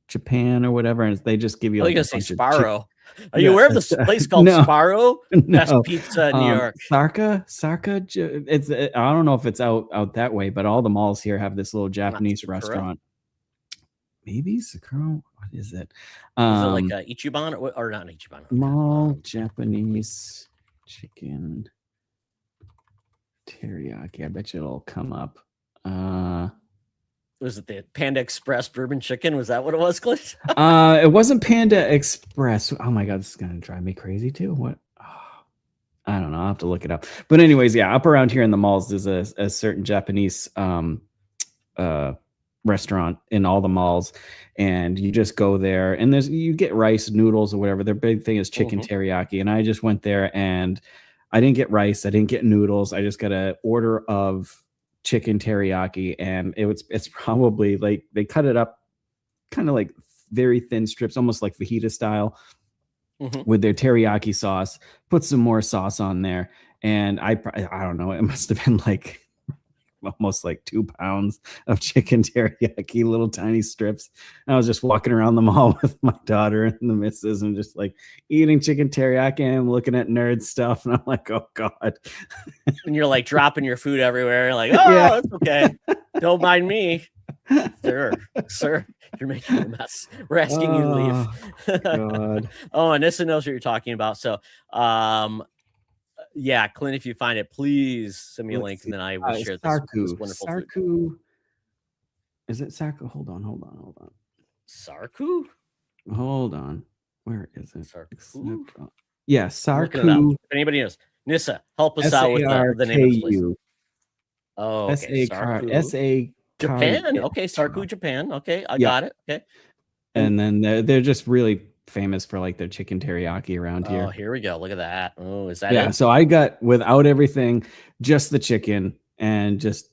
Japan or whatever? And they just give you like a say Sparrow. Are you aware of this place called Sparrow? Best pizza in New York. Sarka. It's I don't know if it's out that way, but all the malls here have this little Japanese restaurant. Maybe Sakura. What is it? Is it like Ichiban or not Ichiban? Mall Japanese chicken teriyaki. I bet you it'll come up. Was it the Panda Express bourbon chicken? Was that what it was, Clint? It wasn't Panda Express. Oh my God, this is gonna drive me crazy too. What? Oh, I don't know. I'll have to look it up. But anyways, yeah, up around here in the malls, there's a certain Japanese restaurant in all the malls, and you just go there, and you get rice, noodles, or whatever. Their big thing is chicken teriyaki, and I just went there, and I didn't get rice, I didn't get noodles. I just got an order of chicken teriyaki, and it's probably like they cut it up kind of like very thin strips, almost like fajita style, with their teriyaki sauce. Put some more sauce on there, and I don't know, it must have been like almost like 2 pounds of chicken teriyaki, little tiny strips. And I was just walking around the mall with my daughter and the missus, and just like eating chicken teriyaki, and I'm looking at nerd stuff, and I'm like, oh God. And you're like dropping your food everywhere. You're like, oh, that's okay. Don't mind me. Sir, you're making a mess. We're asking you to leave. God. Oh, and Nissa knows what you're talking about. So yeah, Clint, if you find it, please send me a link, and then I will share this wonderful food. Is it Sarku? Hold on. Sarku? Hold on. Where is it? Sarku? Yeah, Sarku. If anybody knows. Nissa, help us out with the name of this place. Oh, okay. Sarku. Japan. Okay, Sarku, Japan. Okay, I got it. Okay. And then they're just really famous for like their chicken teriyaki around here. Oh, here we go. Look at that. Oh, is that it? So I got, without everything, just the chicken, and just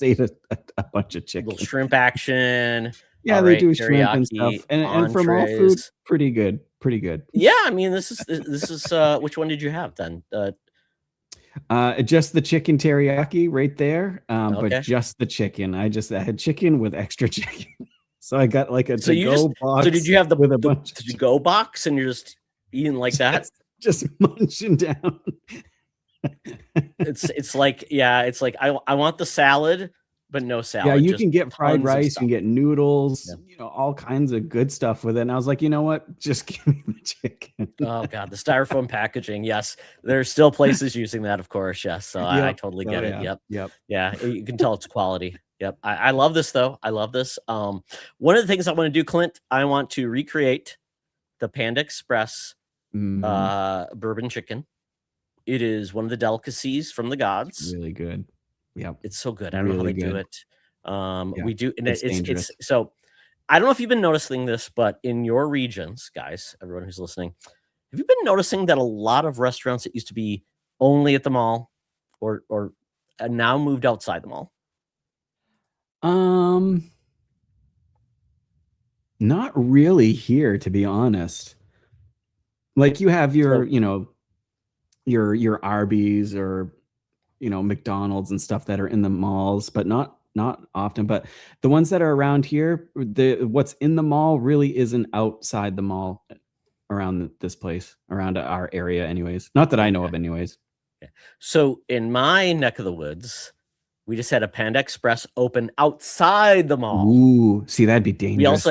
ate a bunch of chicken. Little shrimp action. Yeah, they do shrimp and stuff. And from all food, pretty good. Yeah, I mean, this is which one did you have then? Just the chicken teriyaki right there. But just the chicken. I had chicken with extra chicken. So I got like a to-go box. So did you have with a bunch of to-go box, and you're just eating like that? Just munching down. It's like I want the salad, but no salad. Yeah, you can get fried rice, you can get noodles, all kinds of good stuff with it. And I was like, you know what? Just give me the chicken. Oh God, the styrofoam packaging. Yes, there's still places using that, of course. Yes, so I totally get it. Yep. Yeah, you can tell it's quality. Yep. I love this though. I love this. One of the things I want to do, Clint, I want to recreate the Panda Express bourbon chicken. It is one of the delicacies from the gods. Really good. Yeah, it's so good. I don't know how they do it. We do, and it's so. I don't know if you've been noticing this, but in your regions, guys, everyone who's listening, have you been noticing that a lot of restaurants that used to be only at the mall, or now moved outside the mall? Not really here, to be honest. Like you have your, your Arby's or, McDonald's and stuff that are in the malls, but not often. But the ones that are around here, what's in the mall really isn't outside the mall around this place, around our area anyways. Not that I know of anyways. Okay. So in my neck of the woods, we just had a Panda Express open outside the mall. Ooh, see, that'd be dangerous.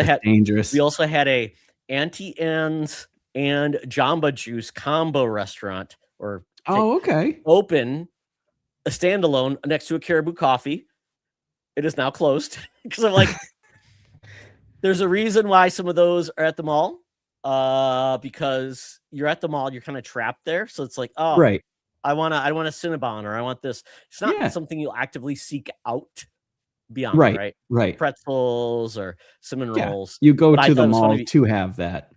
We also had a Auntie Anne's and Jamba Juice combo restaurant, open, a standalone next to a Caribou Coffee. It is now closed because I'm like, there's a reason why some of those are at the mall. Because you're at the mall, you're kind of trapped there. So it's like, oh, right. I want a Cinnabon, or I want this. It's not something you'll actively seek out beyond, right? Pretzels or cinnamon rolls. You go to the mall to have that.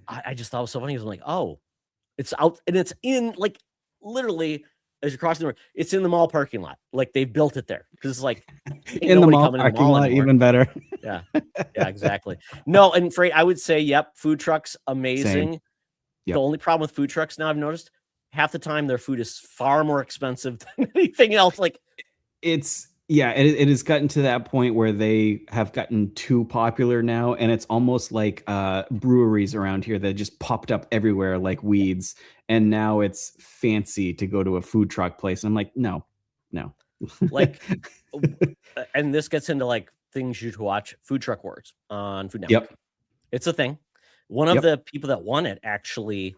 I just thought it was so funny. I was like, oh, it's out, and it's in, like, literally as you're crossing the road, it's in the mall parking lot. Like, they built it there because it's like in the mall parking lot anymore. Even better. Yeah, exactly. No, and Freight, I would say, food trucks, amazing. Yep. The only problem with food trucks now, I've noticed, half the time their food is far more expensive than anything else. Like, it has gotten to that point where they have gotten too popular now, and it's almost like breweries around here that just popped up everywhere like weeds, and now it's fancy to go to a food truck place. And I'm like, no. Like, and this gets into like things you should watch. Food Truck Wars on Food Network. Yep. It's a thing. One of the people that won it actually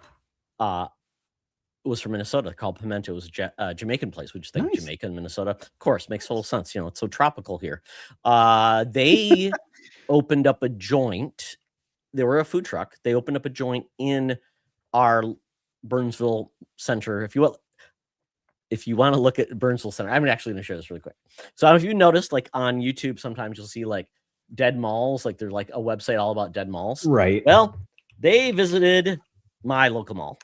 was from Minnesota, called Pimento. It was a Jamaican place. We just think Jamaica and Minnesota, of course, makes total sense. It's so tropical here. They opened up a joint. They were a food truck. They opened up a joint in our Burnsville Center. If you want to look at Burnsville Center, I'm actually going to share this really quick. So I don't know if you noticed, like on YouTube, sometimes you'll see like dead malls. Like there's like a website all about dead malls. Right. Well, they visited my local mall.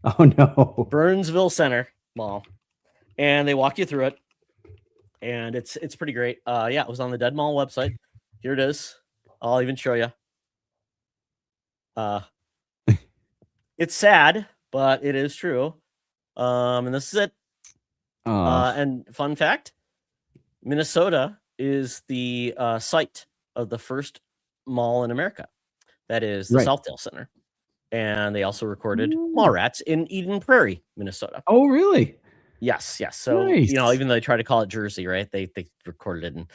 Oh no. Burnsville Center Mall. And they walk you through it. And it's pretty great. It was on the Dead Mall website. Here it is. I'll even show you. It's sad, but it is true. And this is it. And fun fact, Minnesota is the site of the first mall in America. That is the Southdale Center. And they also recorded Mallrats in Eden Prairie, Minnesota. Oh, really? Yes. So, even though they try to call it Jersey, right? They recorded it. And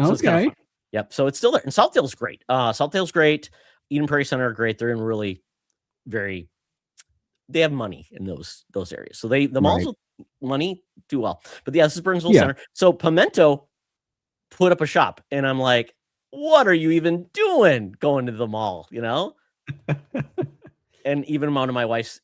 so it's kind of fun. Yep. So it's still there. And Southdale's great. Southdale's great. Eden Prairie Center are great. They're in really they have money in those areas. So the malls with money do well. But this is Burnsville Center. So Pimento put up a shop, and I'm like, what are you even doing going to the mall? And even one of my wife's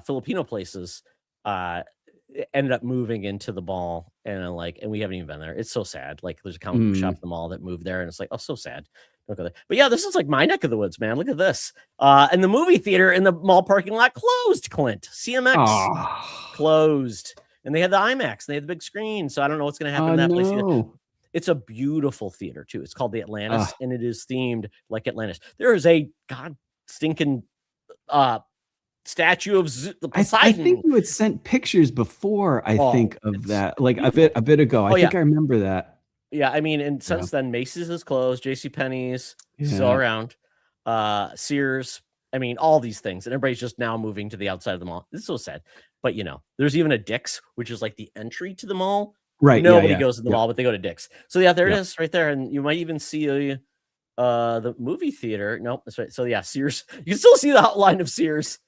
Filipino places ended up moving into the mall, and we haven't even been there. It's so sad. Like, there's a comic book shop in the mall that moved there, and it's like, oh, so sad. Don't go there. But this is like my neck of the woods, man. Look at this. And the movie theater in the mall parking lot closed, Clint. CMX closed. And they had the IMAX, and they had the big screen. So I don't know what's going to happen to that place either. It's a beautiful theater, too. It's called the Atlantis, and it is themed like Atlantis. There is a stinking statue of Poseidon. I think you had sent pictures before. I think of that, like a bit ago. I think I remember that. Yeah, I mean, and since then, Macy's is closed, JCPenney's still around, Sears. I mean, all these things, and everybody's just now moving to the outside of the mall. It's so sad, but there's even a Dick's, which is like the entry to the mall. Right. Nobody goes to the mall, but they go to Dick's. So there it is, right there, and you might even see the movie theater. Nope, that's right. So Sears. You can still see the outline of Sears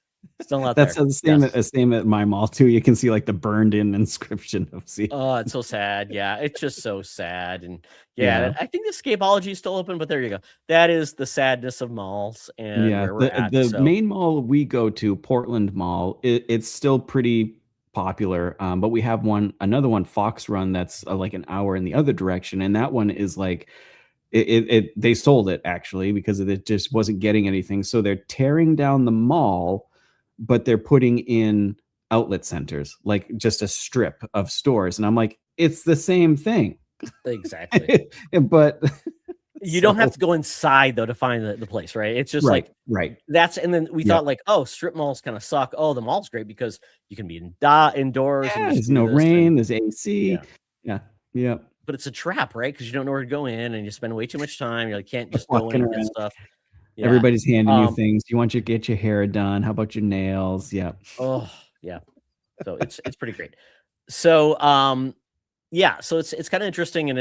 Still not That's there. the same, Yes. same at my mall too. You can see like the burned in inscription of see. Oh, it's so sad. Yeah, it's just so sad. And Yeah. I think the Escapology is still open, but there you go. That is the sadness of malls and Yeah. where we're The at. the So main mall we go to, Portland Mall, it's still pretty popular. But we have another one, Fox Run, that's like an hour in the other direction, and that one is like they sold it actually because it just wasn't getting anything. So they're tearing down the mall, but they're putting in outlet centers, like just a strip of stores. And I'm like, it's the same thing. exactly. But You don't have so to go inside though to find the place, right? It's just right, like right. that's and then we Yep. thought like, oh, strip malls kind of suck. Oh, the mall's great because you can be indoors and Yeah, just there's do no this. And rain, there's AC. yeah. Yeah. Yep. But it's a trap, right? Because you don't know where to go in and you spend way too much time. You like, can't Just just go in walking and get around. stuff. Yeah. Everybody's handing you Um, things. You want to get your hair done? How about your nails? Yeah. oh yeah. So it's pretty great. So yeah, so it's kind of interesting, and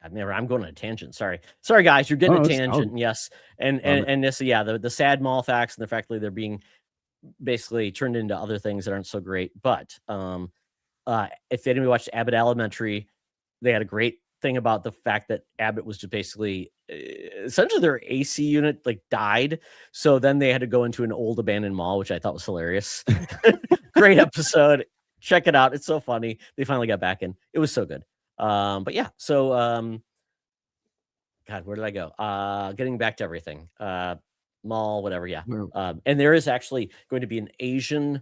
I'm going on a tangent. Sorry guys, you're getting a Oh, tangent. Yes, love it. and this the sad mall facts and the fact that they're being basically turned into other things that aren't so great. But if anybody watched Abbott Elementary, they had a great thing about the fact that Abbott was just basically essentially their AC unit like died, so then they had to go into an old abandoned mall, which I thought was hilarious. Great episode. Check it out. It's so funny. They finally got back in. It was so good. But yeah, so God, where did I go? Getting back to everything. Mall, whatever, yeah. Where- And there is actually going to be an Asian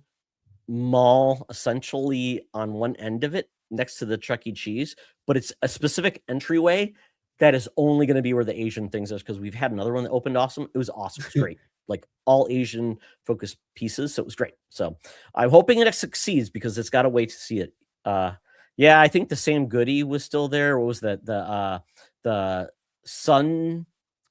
mall essentially on one end of it next to the Chuck E. Cheese, but it's a specific entryway that is only going to be where the Asian things is because we've had another one that opened awesome. It was awesome. It's great. Like all Asian focused pieces. So it was great. So I'm hoping it succeeds because it's got to wait to see it. Yeah, I think the same Goody was still there. What was that? The Sun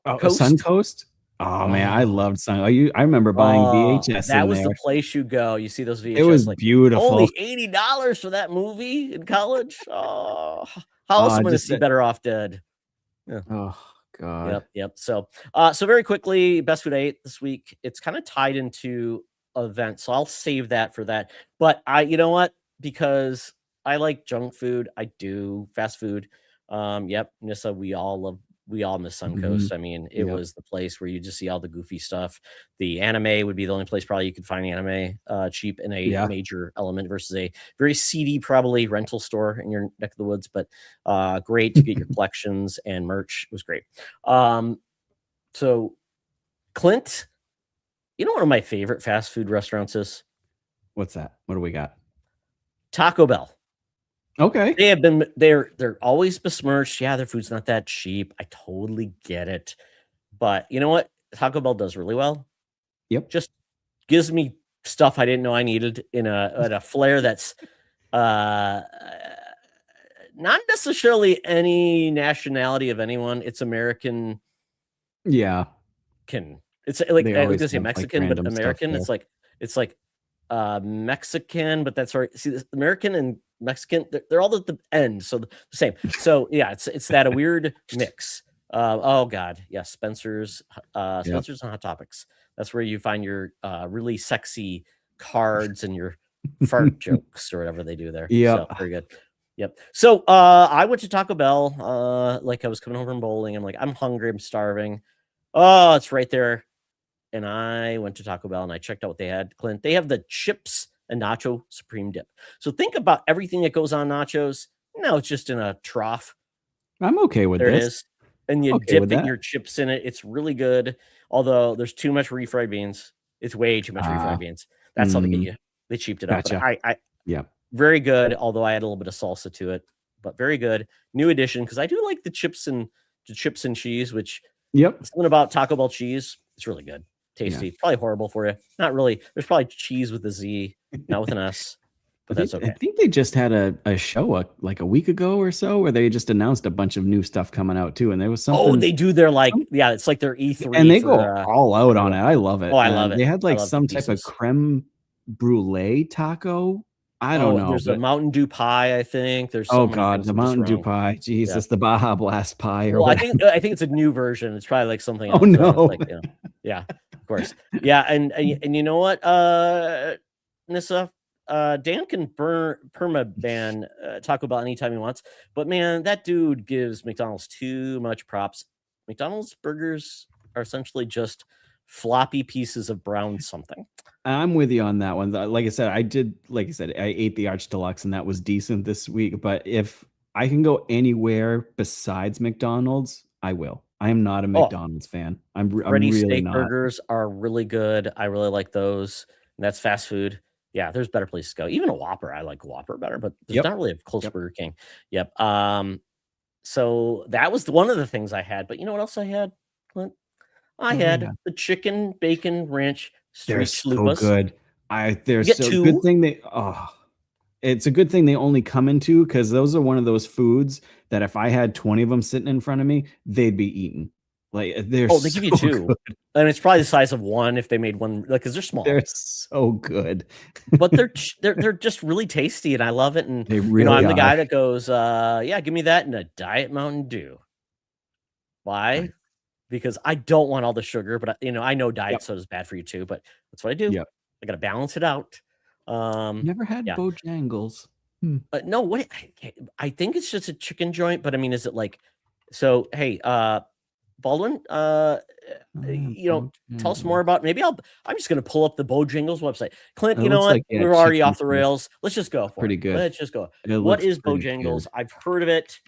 Coast? Suncoast? Oh man, I Oh, loved Sun. I remember buying VHS that in was the there. place you go. You see those VHS It was like beautiful. only $80 for that movie in college. Oh, how else am I going to Just see Better Off Dead? Yeah. oh god. Yep. So very quickly, best food I ate this week. It's kind of tied into events, so I'll save that for that. But you know what? Because I like junk food, I do fast food. Yep, Nissa, we all miss Suncoast. Mhm. I mean, it Yep. was the place where you just see all the goofy stuff. The anime would be the only place probably you could find anime cheap in a Yeah. major element versus a very seedy probably rental store in your neck of the woods. But great to get your collections and merch. It was great. So Clint, you know one of my favorite fast food restaurants is What's that? What do we got? Taco Bell. Okay. They're always besmirched. Yeah, their food's not that cheap. I totally get it. But you know what? Taco Bell does really well. Yep. Just gives me stuff I didn't know I needed in a flair that's not necessarily any nationality of anyone. It's American. Yeah. It's like They I was always gonna say have, like, Mexican, but random stuff American. there. It's like Mexican, but that's right. See, this American and Mexican, they're all at the end, so the same. So yeah, it's that a weird mix. Oh God, yes, Spencer's, Yep. Spencer's on Hot Topics. That's where you find your really sexy cards and your fart jokes or whatever they do there. Yep. So very good. Yep. So I went to Taco Bell. Like I was coming home from bowling. I'm like, I'm hungry. I'm starving. Oh, it's right there. And I went to Taco Bell and I checked out what they had. Clint, they have the chips and nacho supreme dip. So think about everything that goes on nachos. No, it's just in a trough. I'm okay with There it this. is. And you Okay dip with it, that. your chips in it. It's really good. Although there's too much refried beans. It's way too much refried beans. That's how they get you. They cheaped it up. Gotcha. But I Yeah. very good. Although I had a little bit of salsa to it, but very good. New addition because I do like the chips and cheese, which Yep. something about Taco Bell cheese. It's really good. Tasty. Probably horrible for you. Not really. There's probably cheese with a Z, not with an S. But that's I okay. think they just had a show like a week ago or so where they just announced a bunch of new stuff coming out too, and there was something. Oh, they do their it's like their E3, and they go all out on it. I love it. Oh, I love it. They had I like love some the type of pieces. creme brulee taco. I don't know. There's a Mountain Dew pie. I think there's. So Oh many God, things the I'm just Mountain Dew wrong. pie. Jesus, the Baja Blast pie or Well, I whatever. think it's a new version. It's probably like something else. Oh no. Yeah, of course. Yeah, and you know what, Nissa, Dan can perma-ban Taco Bell anytime he wants, but man, that dude gives McDonald's too much props. McDonald's burgers are essentially just floppy pieces of brown something. I'm with you on that one. Like I said, I ate the Arch Deluxe and that was decent this week. But if I can go anywhere besides McDonald's, I will. I am not a McDonald's fan. I'm Freddy's really steak not. burgers are really good. I really like those. And that's fast food. Yeah, there's better places to go. Even a Whopper, I like Whopper better, but there's not really a close Burger King. Yep. So that was one of the things I had. But you know what else I had, Clint? I had the chicken bacon ranch They're street so chalupas. good. Good thing they it's a good thing they only come in two, because those are one of those foods that if I had 20 of them sitting in front of me, they'd be eaten. Like they give you two, good. And it's probably the size of one if they made one, like, because they're small. They're so good, but they're just really tasty, and I love it. And they really I'm the guy that goes, yeah, give me that and a Diet Mountain Dew. Why? Right. Because I don't want all the sugar, but I know diet soda is bad for you too. But that's what I do. I got to balance it out. Never had Bojangles. No, what? I think it's just a chicken joint, but I mean, is it like? So hey, Baldwin, tell us more about. Maybe I'm just gonna pull up the Bojangles website. Clint, you know what? Like, we're already off the rails. Let's just go for pretty good. Let's just go. What is Bojangles? I've heard of it.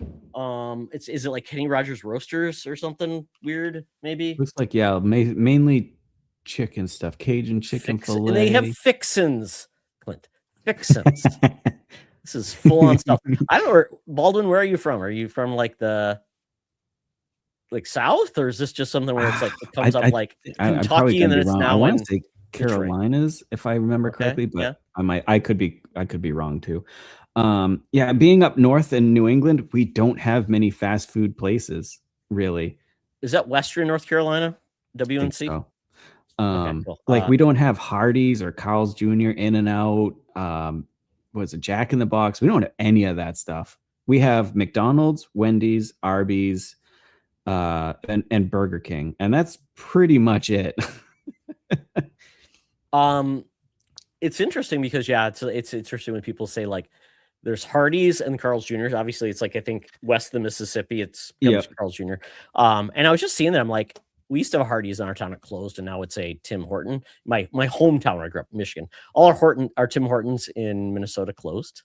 Is it like Kenny Rogers Roasters or something weird? Maybe looks like mainly chicken stuff, Cajun chicken fillet. And they have fixins, Clint. Fixins. This is full on stuff. I don't know, Baldwin. Where are you from? Are you from like the South, or is this just something where it's like it comes up like Kentucky and then it's now in Carolinas, if I remember correctly, but I could be wrong too. Being up north in New England, we don't have many fast food places, really. Is that Western North Carolina? WNC? So. Cool. Like we don't have Hardee's or Carl's Jr., In-N-Out, what's it, Jack in the Box. We don't have any of that stuff. We have McDonald's, Wendy's, Arby's, and Burger King, and that's pretty much it. It's interesting because it's interesting when people say like there's Hardee's and Carl's Jr. Obviously, it's like I think west of the Mississippi, it's Carl's Jr. And I was just seeing that I'm like, we used to have a Hardee's in our town, it closed, and now it's a Tim Horton. My hometown where I grew up, Michigan. All our Tim Hortons in Minnesota closed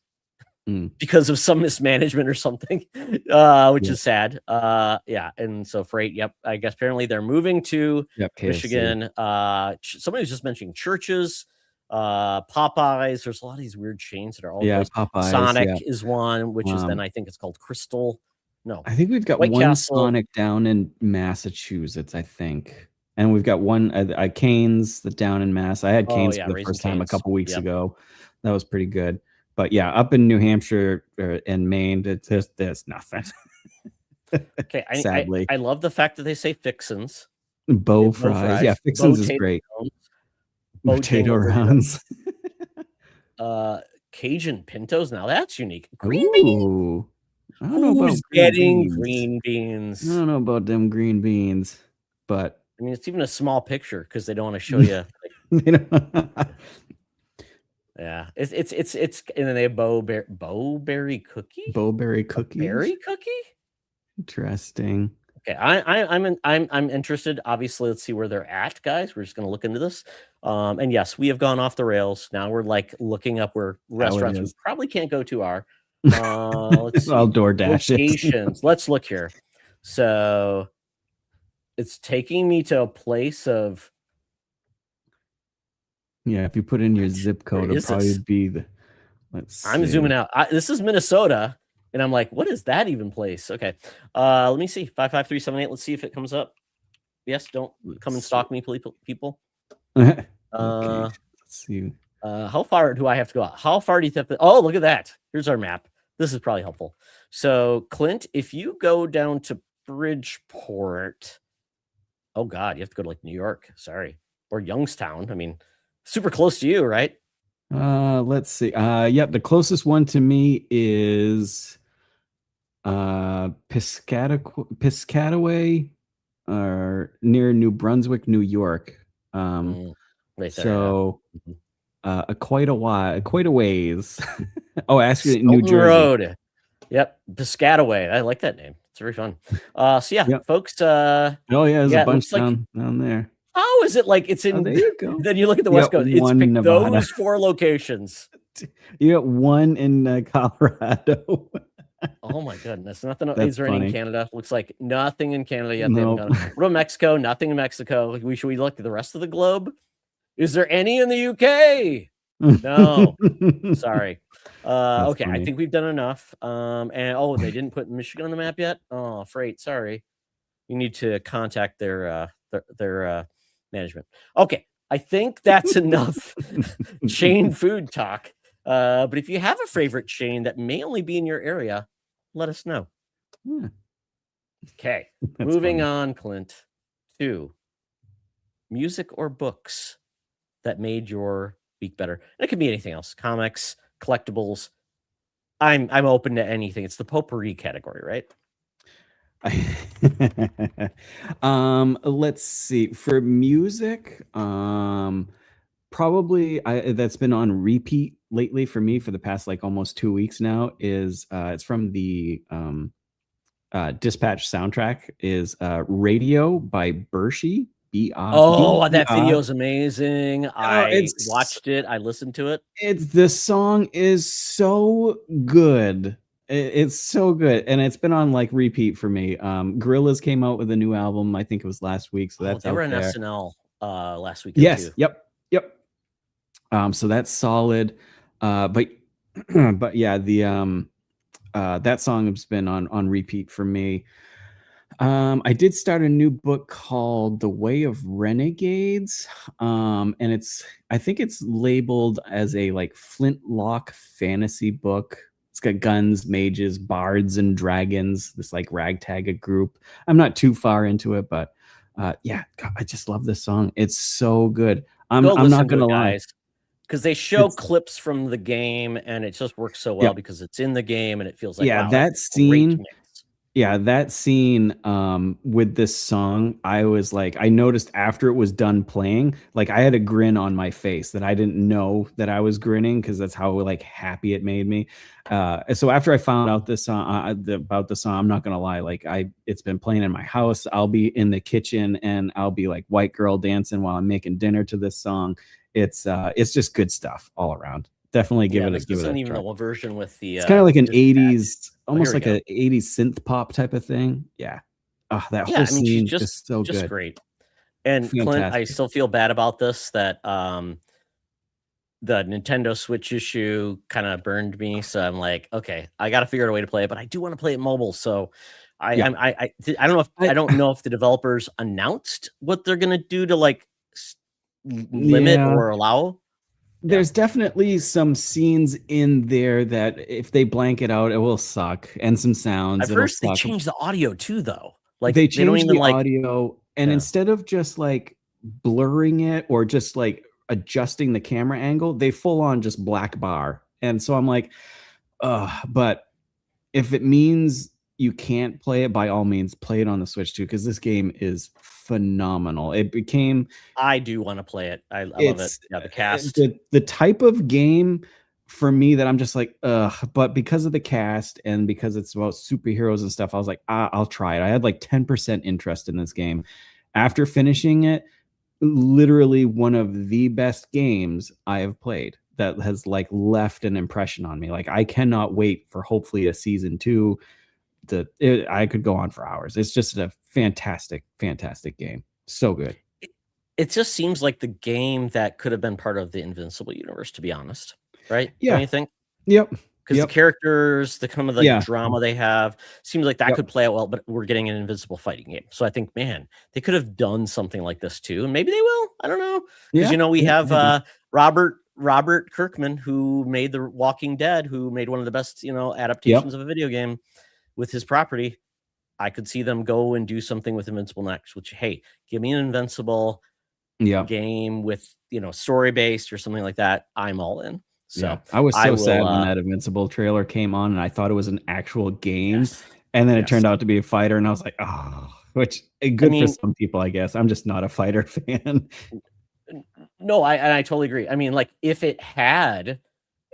because of some mismanagement or something, which is sad. And so freight. I guess apparently they're moving to Michigan. Somebody was just mentioning churches, Popeyes. There's a lot of these weird chains that are all Popeyes. Sonic is one, which is then I think it's called Crystal. No, I think we've got White one Castle. Sonic down in Massachusetts, I think, and we've got one at Cane's down in Mass. I had Cane's for the first time a couple weeks ago. That was pretty good. But up in New Hampshire and Maine, there's nothing. Okay, sadly, I love the fact that they say fixins. Bow fries. Yeah, fixins is great. Potato rounds. Cajun pintos. Now that's unique. Green beans. I don't know about green beans. I don't know about them green beans, but I mean, it's even a small picture because they don't want to show you. Yeah, it's and then they have bowberry cookie. Bowberry cookies. Berry cookie. Interesting. Okay, I'm interested. Obviously, let's see where they're at, guys. We're just gonna look into this. And yes, we have gone off the rails. Now we're like looking up where restaurants we probably can't go to are. Let's see. I'll DoorDash it. Let's look here. So it's taking me to a place of if you put in your zip code, it'll probably be the I'm zooming out. This is Minnesota, and I'm like, what is that even place? Okay. Let me see. 55378. Let's see if it comes up. Yes, don't come and stalk me, people. Okay. Let's see. How far do I have to go out? How far do you have to? Oh, look at that. Here's our map. This is probably helpful. So, Clint, if you go down to Bridgeport, oh God, you have to go to like New York. Sorry, or Youngstown. I mean, super close to you, right? Let's see. The closest one to me is Piscataway, or near New Brunswick, New York. Right there, yeah. So quite a while, quite a ways. Oh, actually, New Sultan Jersey. Road. Yep, Piscataway. I like that name. It's very fun. So yeah, Yep. folks. Oh yeah, there's a It bunch looks like. down there. How is it like it's Oh, in? there you go. Then you look at the You West got Coast. It's one picked Nevada. those 4 locations. You got one in Colorado. Oh my goodness! Nothing. That's Is there any in funny. Canada? Looks like nothing in Canada yet. They haven't Nope. got it. What about Mexico? Nothing in Mexico. Should we look at the rest of the globe? Is there any in the UK? No. Sorry. Okay, I funny. think we've done enough. And they didn't put Michigan on the map yet. Oh, freight. Sorry. You need to contact their management. Okay, I think that's enough chain food talk. But if you have a favorite chain that may only be in your area, let us know. Yeah. Okay, That's moving funny. on, Clint, to music or books that made your week better. And it could be anything else: comics, collectibles. I'm open to anything. It's the potpourri category, right? Let's see. For music, probably that's been on repeat lately for me for the past like almost 2 weeks now is it's from the Dispatch soundtrack is Radio by Bershi. Oh, that video is amazing. I It's watched it. I listened to it. the song is so good. It's so good, and it's been on like repeat for me. Gorillaz came out with a new album. I think it was last week, so that's They were out in there. SNL last weekend Yes. too. Yep. So that's solid. But but yeah, the that song has been on repeat for me. I did start a new book called The Way of Renegades. And I think it's labeled as a like flintlock fantasy book. It's got guns, mages, bards, and dragons, this like ragtag group. I'm not too far into it, but yeah, God, I just love this song. It's so good. I'm not gonna lie, because they show clips from the game and it just works so well because it's in the game and it feels like, wow, that's a great mix. Yeah, that scene with this song, I was like, I noticed after it was done playing, like I had a grin on my face that I didn't know that I was grinning because that's how like happy it made me. So after I found out this song about the song, I'm not gonna lie, like it's been playing in my house. I'll be in the kitchen and I'll be like white girl dancing while I'm making dinner to this song. It's just good stuff all around. Definitely give it a even try. the version with the It's kind of like an 80s, almost like an 80s synth pop type of thing. Yeah. That whole scene is just so good. Great. And Fantastic. Clint, I still feel bad about this, that the Nintendo Switch issue kind of burned me. So I'm like, okay, I got to figure out a way to play it, but I do want to play it mobile. So I don't know if the developers announced what they're going to do to like limit or allow. There's definitely some scenes in there that if they blank it out, it will suck, and some sounds. I've heard they changed the audio too, though. Like they changed the audio, and instead of just like blurring it or just like adjusting the camera angle, they full on just black bar. And so I'm like, but if it means you can't play it, by all means, play it on the Switch too, because this game is phenomenal. I do want to play it. I love it. Yeah, the cast. The type of game for me that I'm just like, but because of the cast and because it's about superheroes and stuff, I was like, I'll try it. I had like 10% interest in this game. After finishing it, literally one of the best games I have played that has like left an impression on me. Like I cannot wait for hopefully a season 2. I could go on for hours. It's just a fantastic game. So good. It just seems like the game that could have been part of the Invincible universe, to be honest. Right? Yeah. Don't you think? Yep. Because the characters, the kind of like drama they have, seems like that could play out well, but we're getting an Invincible fighting game. So I think, man, they could have done something like this too. And maybe they will. I don't know. Because we have Robert Kirkman, who made The Walking Dead, who made one of the best, adaptations of a video game with his property. I could see them go and do something with Invincible next, which, hey, give me an Invincible game with, story based or something like that. I'm all in. So I was so sad when that Invincible trailer came on and I thought it was an actual game. And then it turned out to be a fighter. And I was like, which good for some people, I guess. I'm just not a fighter fan. No, I totally agree. I mean, like if it had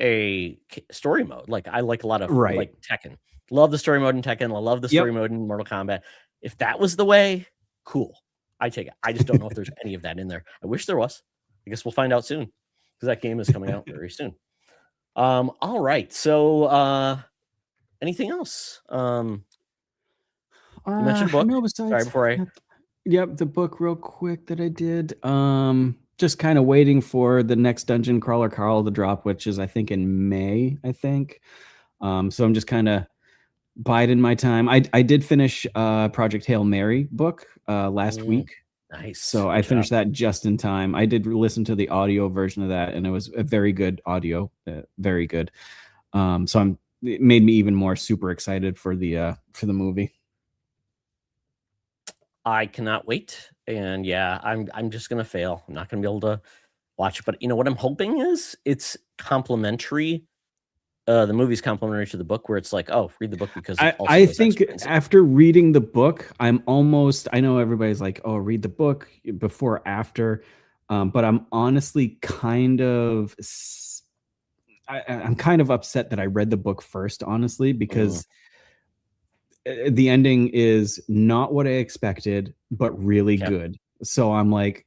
a story mode, like I like a lot of Right. like Tekken, love the story mode in Tekken, I love the story Yep. mode in Mortal Kombat. If that was the way, cool, I take it. I just don't know if there's any of that in there. I wish there was. I guess we'll find out soon because that game is coming out very soon. All right. So, anything else? You mentioned a book. No, Sorry, besides before I. yep, the book real quick that I did. Just kind of waiting for the next Dungeon Crawler Carl to drop, which is I think in May, I think. So I'm just kind of biding my time. I did finish Project Hail Mary book last week. Nice. So I finished that just in time. I did listen to the audio version of that, and it was a very good audio, very good. So it made me even more super excited for the movie. I cannot wait. And yeah, I'm just gonna fail. I'm not gonna be able to watch it. But you know what I'm hoping is it's complimentary. The movie's complimentary to the book, where it's like, oh, read the book because it also I does think X, Y, and Z. after reading the book, I know everybody's like, oh, read the book before, after. But I'm honestly I'm kind of upset that I read the book first, honestly, because the ending is not what I expected, but really good. So I'm like,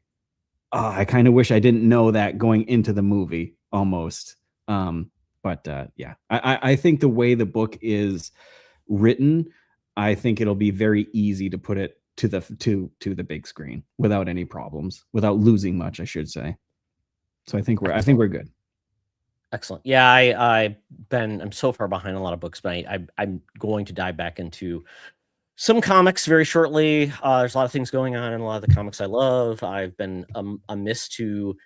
oh, I kind of wish I didn't know that going into the movie almost. But yeah, I think the way the book is written, I think it'll be very easy to put it to the big screen without any problems, without losing much, I should say. So I think we're good. Excellent. Yeah, I'm so far behind a lot of books, but I'm going to dive back into some comics very shortly. There's a lot of things going on in a lot of the comics I love. I've been amiss to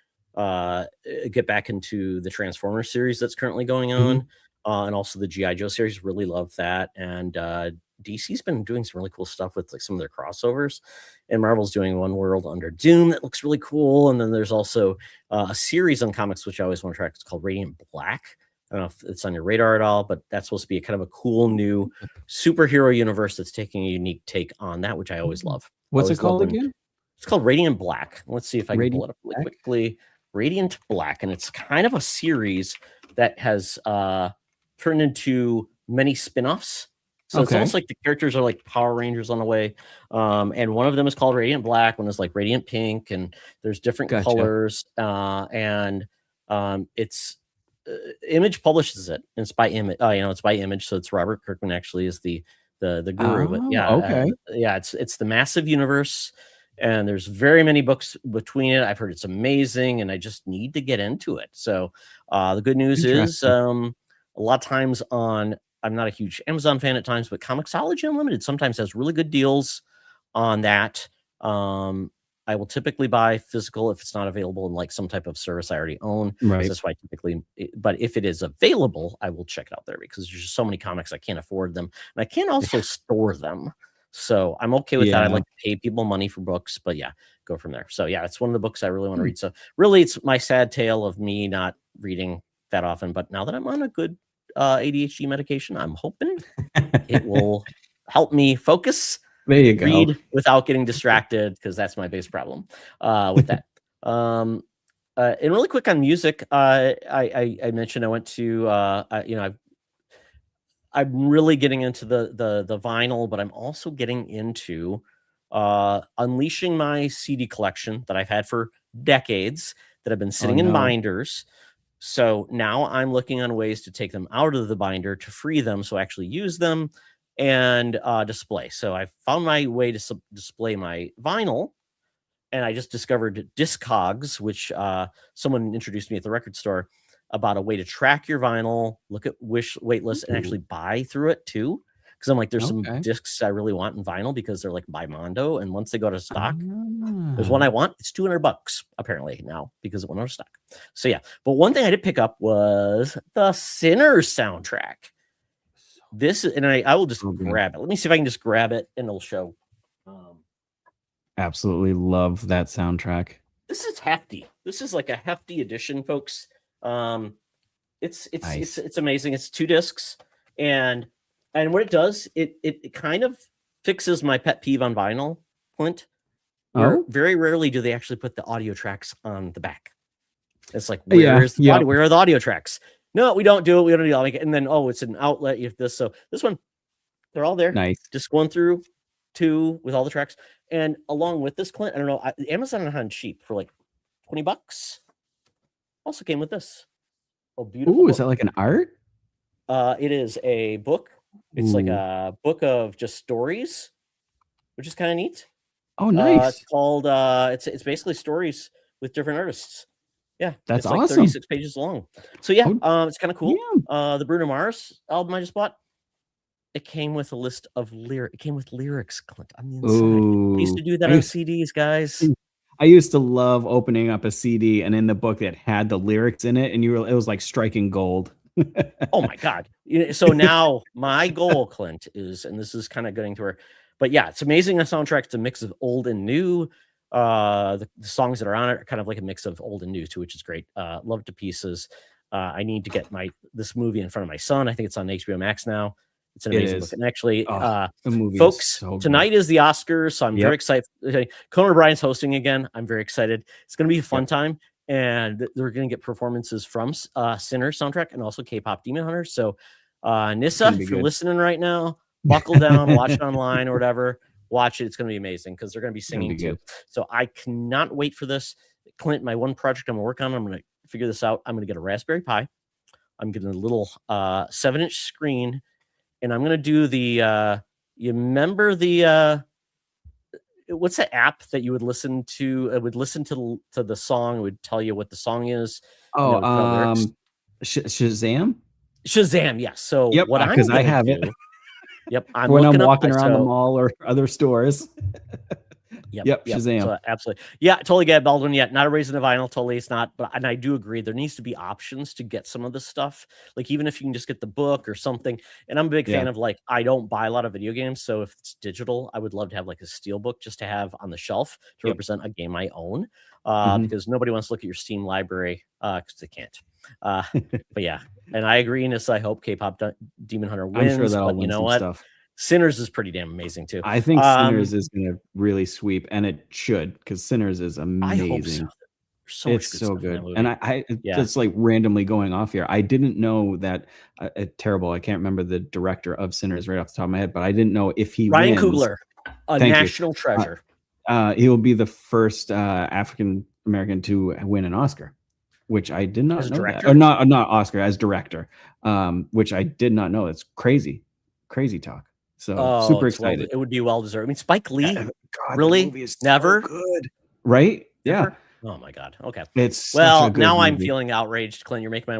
get back into the Transformers series that's currently going on, and also the G.I. Joe series. Really love that. And DC's been doing some really cool stuff with like some of their crossovers, and Marvel's doing One World Under Doom that looks really cool. And then there's also a series on comics which I always want to track. It's called Radiant Black. I don't know if it's on your radar at all, but that's supposed to be a kind of a cool new superhero universe that's taking a unique take on that, which I always love. What's it called again? It's called Radiant Black. Let's see if I can pull it up really Black? quickly. Radiant Black, and it's kind of a series that has turned into many spin-offs. So it's almost like the characters are like Power Rangers on the way. And one of them is called Radiant Black, one is like Radiant Pink, and there's different colors. And it's Image publishes it. And it's by Image. It's by Image, so it's Robert Kirkman actually is the guru. But yeah, yeah, it's the massive universe. And there's very many books between it. I've heard it's amazing, and I just need to get into it. So the good news is a lot of times I'm not a huge Amazon fan at times, but Comixology Unlimited sometimes has really good deals on that. I will typically buy physical if it's not available in like some type of service I already own. Right. So that's why but if it is available, I will check it out there because there's just so many comics I can't afford them. And I can't also store them. So I'm okay with that. I like to pay people money for books, but yeah, go from there. So yeah, it's one of the books I really want to read. So really, it's my sad tale of me not reading that often. But now that I'm on a good ADHD medication, I'm hoping it will help me focus. There you go. Read without getting distracted, because that's my biggest problem with that. And really quick on music, I mentioned I went to I'm really getting into the vinyl, but I'm also getting into unleashing my CD collection that I've had for decades that have been sitting in binders. So now I'm looking on ways to take them out of the binder to free them, so I actually use them and display. So I found my way to display my vinyl, and I just discovered Discogs, which someone introduced me at the record store about a way to track your vinyl, look at wait lists, and actually buy through it too. Because I'm like, there's some discs I really want in vinyl because they're like by Mondo, and once they go to stock, there's one I want. It's $200 apparently now because it went out of stock. So yeah, but one thing I did pick up was the Sinners soundtrack. This, and I will just grab it. Let me see if I can just grab it, and it'll show. Absolutely love that soundtrack. This is hefty. This is like a hefty edition, folks. It's amazing. It's 2 discs, and what it does, it kind of fixes my pet peeve on vinyl, Clint. where Oh, very rarely do they actually put the audio tracks on the back. It's like, yeah, where is the yeah. audio? Where are the audio tracks? No, we don't do it. We don't do it. And then, oh, it's an outlet. If this, so this one, they're all there. Nice. Just 1 through 2 with all the tracks. And along with this, Clint, I don't know, Amazon on cheap for like $20. Also came with this. Oh, beautiful. Ooh, is that like an art? It is a book. It's like a book of just stories, which is kind of neat. Oh, nice. It's called it's basically stories with different artists. Yeah, That's it's like awesome. 36 pages long. So yeah, it's kind of cool. Yeah. The Bruno Mars album I just bought, it came with a list of lyrics. It came with lyrics, Clint, on the inside. I used to do that on CDs, guys. I used to love opening up a CD and in the book that had the lyrics in it, and it was like striking gold. Oh my God. So now my goal, Clint, is, and this is kind of getting to where, but yeah, it's amazing. The soundtrack, it's a mix of old and new. The songs that are on it are kind of like a mix of old and new too, which is great. Love it to pieces. I need to get this movie in front of my son. I think it's on HBO Max now. It's an amazing book. And actually, folks, tonight is the Oscars, so I'm very excited. Conan O'Brien's hosting again. I'm very excited. It's going to be a fun time. And they're going to get performances from Sinner soundtrack and also K-pop Demon Hunter. So Nissa, if you're listening right now, buckle down, watch it online or whatever. Watch it. It's going to be amazing because they're going to be singing too. So I cannot wait for this. Clint, my one project I'm going to work on, I'm going to figure this out. I'm going to get a Raspberry Pi. I'm getting a little 7-inch screen. And I'm going to do the, you remember the, what's the app that you would listen to? It would listen to the song. It would tell you what the song is. Oh, Shazam? Shazam, yes. So what I'm because I have do, it. Yep, when I'm walking around the mall or other stores. Yep, Shazam. So absolutely. Yeah, totally get Baldwin. Yet not a Raisin of Vinyl. Totally, it's not. But and I do agree. There needs to be options to get some of this stuff. Like even if you can just get the book or something. And I'm a big fan of like I don't buy a lot of video games, so if it's digital, I would love to have like a steel book just to have on the shelf to represent a game I own. Because nobody wants to look at your Steam library because they can't. But yeah, and I agree. And I hope K-pop Demon Hunter wins. I'm sure that'll but win you know some what? Stuff. Sinners is pretty damn amazing too. I think Sinners is going to really sweep, and it should because Sinners is amazing. I hope so. It's so good. And I just like randomly going off here. I didn't know that terrible. I can't remember the director of Sinners right off the top of my head, but I didn't know if he Ryan wins. Coogler, a national treasure. He will be the first African American to win an Oscar, which I did not know. That. Or not Oscar as director, which I did not know. It's crazy talk. So super excited. It would be well deserved. I mean, Spike Lee, really never so good, right? Never? Yeah. Oh my God. Okay. It's now movie. I'm feeling outraged, Clint. You're making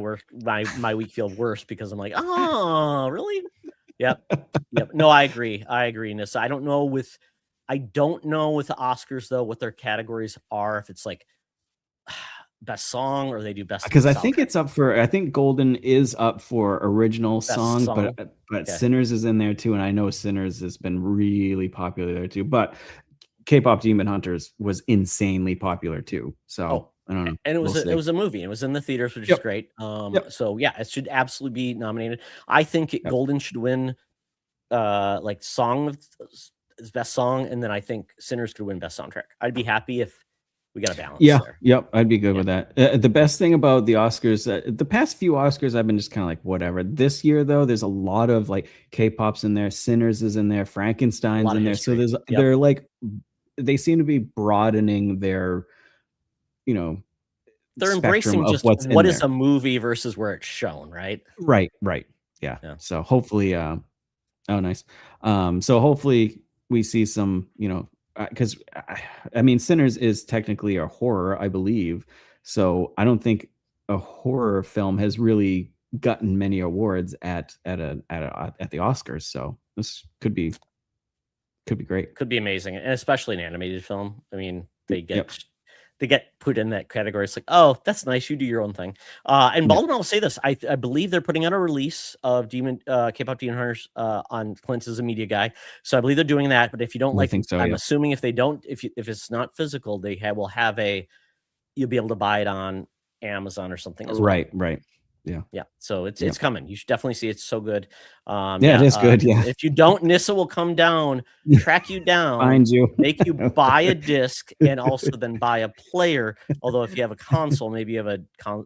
my week feel worse because I'm like, oh, really? Yep. No, I agree. Nissa. I don't know with the Oscars though what their categories are. If it's like best song or they do best because I think it's up for I think Golden is up for original song. But Sinners is in there too, and I know Sinners has been really popular there too, but K-pop Demon Hunters was insanely popular too, so I don't know. And it was a movie. It was in the theaters, which is great. So yeah, it should absolutely be nominated. I think Golden should win like song of best song, and then I think Sinners could win best soundtrack. I'd be happy if we got a balance there. Yep, I'd be good with that. The best thing about the Oscars, the past few Oscars, I've been just kind of like, whatever. This year, though, there's a lot of like K-pop's in there, Sinners is in there, Frankenstein's in there. So they're like, they seem to be broadening their, they're embracing just what is a movie versus where it's shown, right? Right. Yeah. So hopefully, oh, nice. So hopefully we see some, because I mean, Sinners is technically a horror, I believe. So I don't think a horror film has really gotten many awards at the Oscars. So this could be great. Could be amazing, and especially an animated film. I mean, they get put in that category. It's like, oh, that's nice. You do your own thing. And Baldwin, I'll say this: I believe they're putting out a release of K-pop Demon Hunters on Clint as a media guy. So I believe they're doing that. But if you don't like, I'm assuming if they don't, if it's not physical, will have you'll be able to buy it on Amazon or something as well. Right. Yeah. So it's coming. You should definitely see it. It's so good. It is good. Yeah. If you don't, Nissa will come down, track you down, find you, make you buy a disc, and also then buy a player. Although if you have a console, maybe you have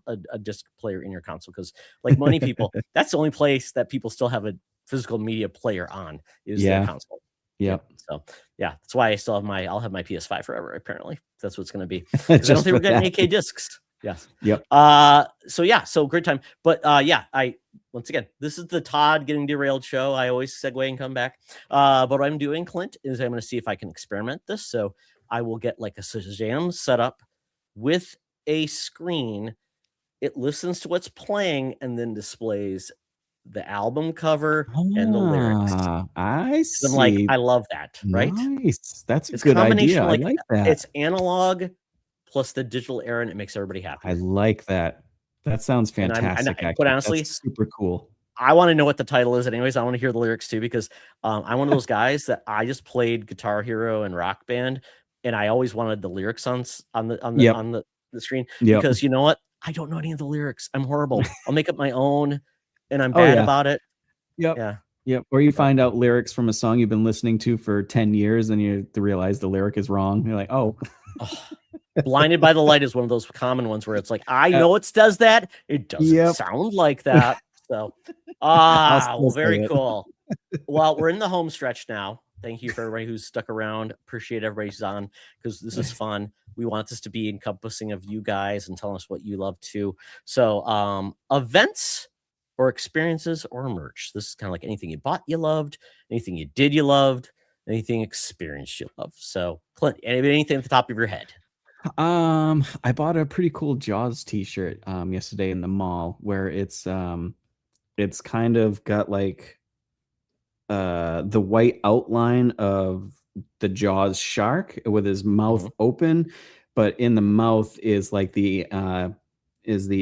a disc player in your console, because like many people, that's the only place that people still have a physical media player on is their console. Yep. So that's why I still have I'll have my PS5 forever. Apparently, that's what's going to be. Because I don't think we're getting 8K discs. Yes. Yep. So great time. But once again, this is the Todd Getting Derailed show. I always segue and come back. But what I'm doing, Clint, is I'm going to see if I can experiment this. So I will get like a Shazam setup with a screen. It listens to what's playing and then displays the album cover and the lyrics. I see. I'm like, I love that. Right? Nice. That's a good idea. I like that. It's analog plus the digital era, and it makes everybody happy. I like that. That sounds fantastic. But honestly, that's super cool. I want to know what the title is anyways. I want to hear the lyrics too, because I'm one of those guys that I just played Guitar Hero and Rock Band, and I always wanted the lyrics on the screen, because you know what? I don't know any of the lyrics. I'm horrible. I'll make up my own, and I'm bad about it. Yep. Or you find out lyrics from a song you've been listening to for 10 years, and you realize the lyric is wrong. You're like, oh. Blinded by the Light is one of those common ones where it's like, I know it does that. It doesn't sound like that. So, well, very cool. Well, we're in the home stretch now. Thank you for everybody who's stuck around. Appreciate everybody who's on, because this is fun. We want this to be encompassing of you guys and telling us what you love too. So, events or experiences or merch. This is kind of like anything you bought, you loved, anything you did, you loved, anything experienced you love. So, Clint, anything at the top of your head? I bought a pretty cool Jaws t-shirt yesterday in the mall, where it's kind of got like the white outline of the Jaws shark with his mouth open, but in the mouth is like the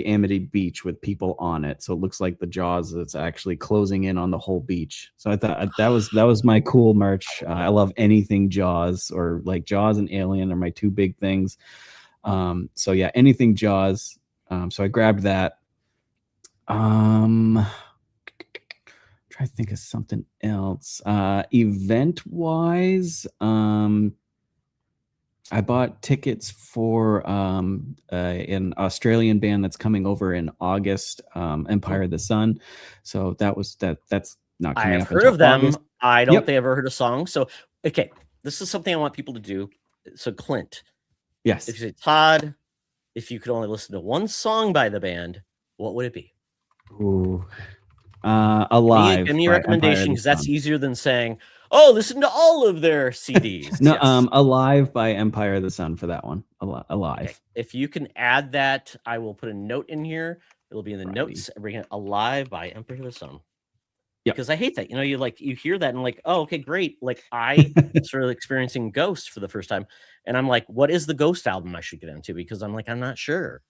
Amity Beach with people on it. So it looks like the Jaws that's actually closing in on the whole beach. So I thought that was my cool merch. I love anything Jaws, or like Jaws and Alien are my two big things. So yeah, anything Jaws. So I grabbed that. Try to think of something else. Event wise, I bought tickets for an Australian band that's coming over in August, Empire of the Sun. So that's not coming up. I've heard of them. August. I don't think I've ever heard a song. So, okay, this is something I want people to do. So, Clint, yes. If you say, Todd, if you could only listen to one song by the band, what would it be? Ooh, Alive. Give me a recommendation, because that's easier than saying, oh, listen to all of their CDs. No, Alive by Empire of the Sun for that one. Alive. Okay. If you can add that, I will put a note in here. It'll be in the notes. Bring it, Alive by Empire of the Sun. Because I hate that. You hear that and like, oh, okay, great. Like I started experiencing Ghost for the first time, and I'm like, what is the Ghost album I should get into? Because I'm like, I'm not sure.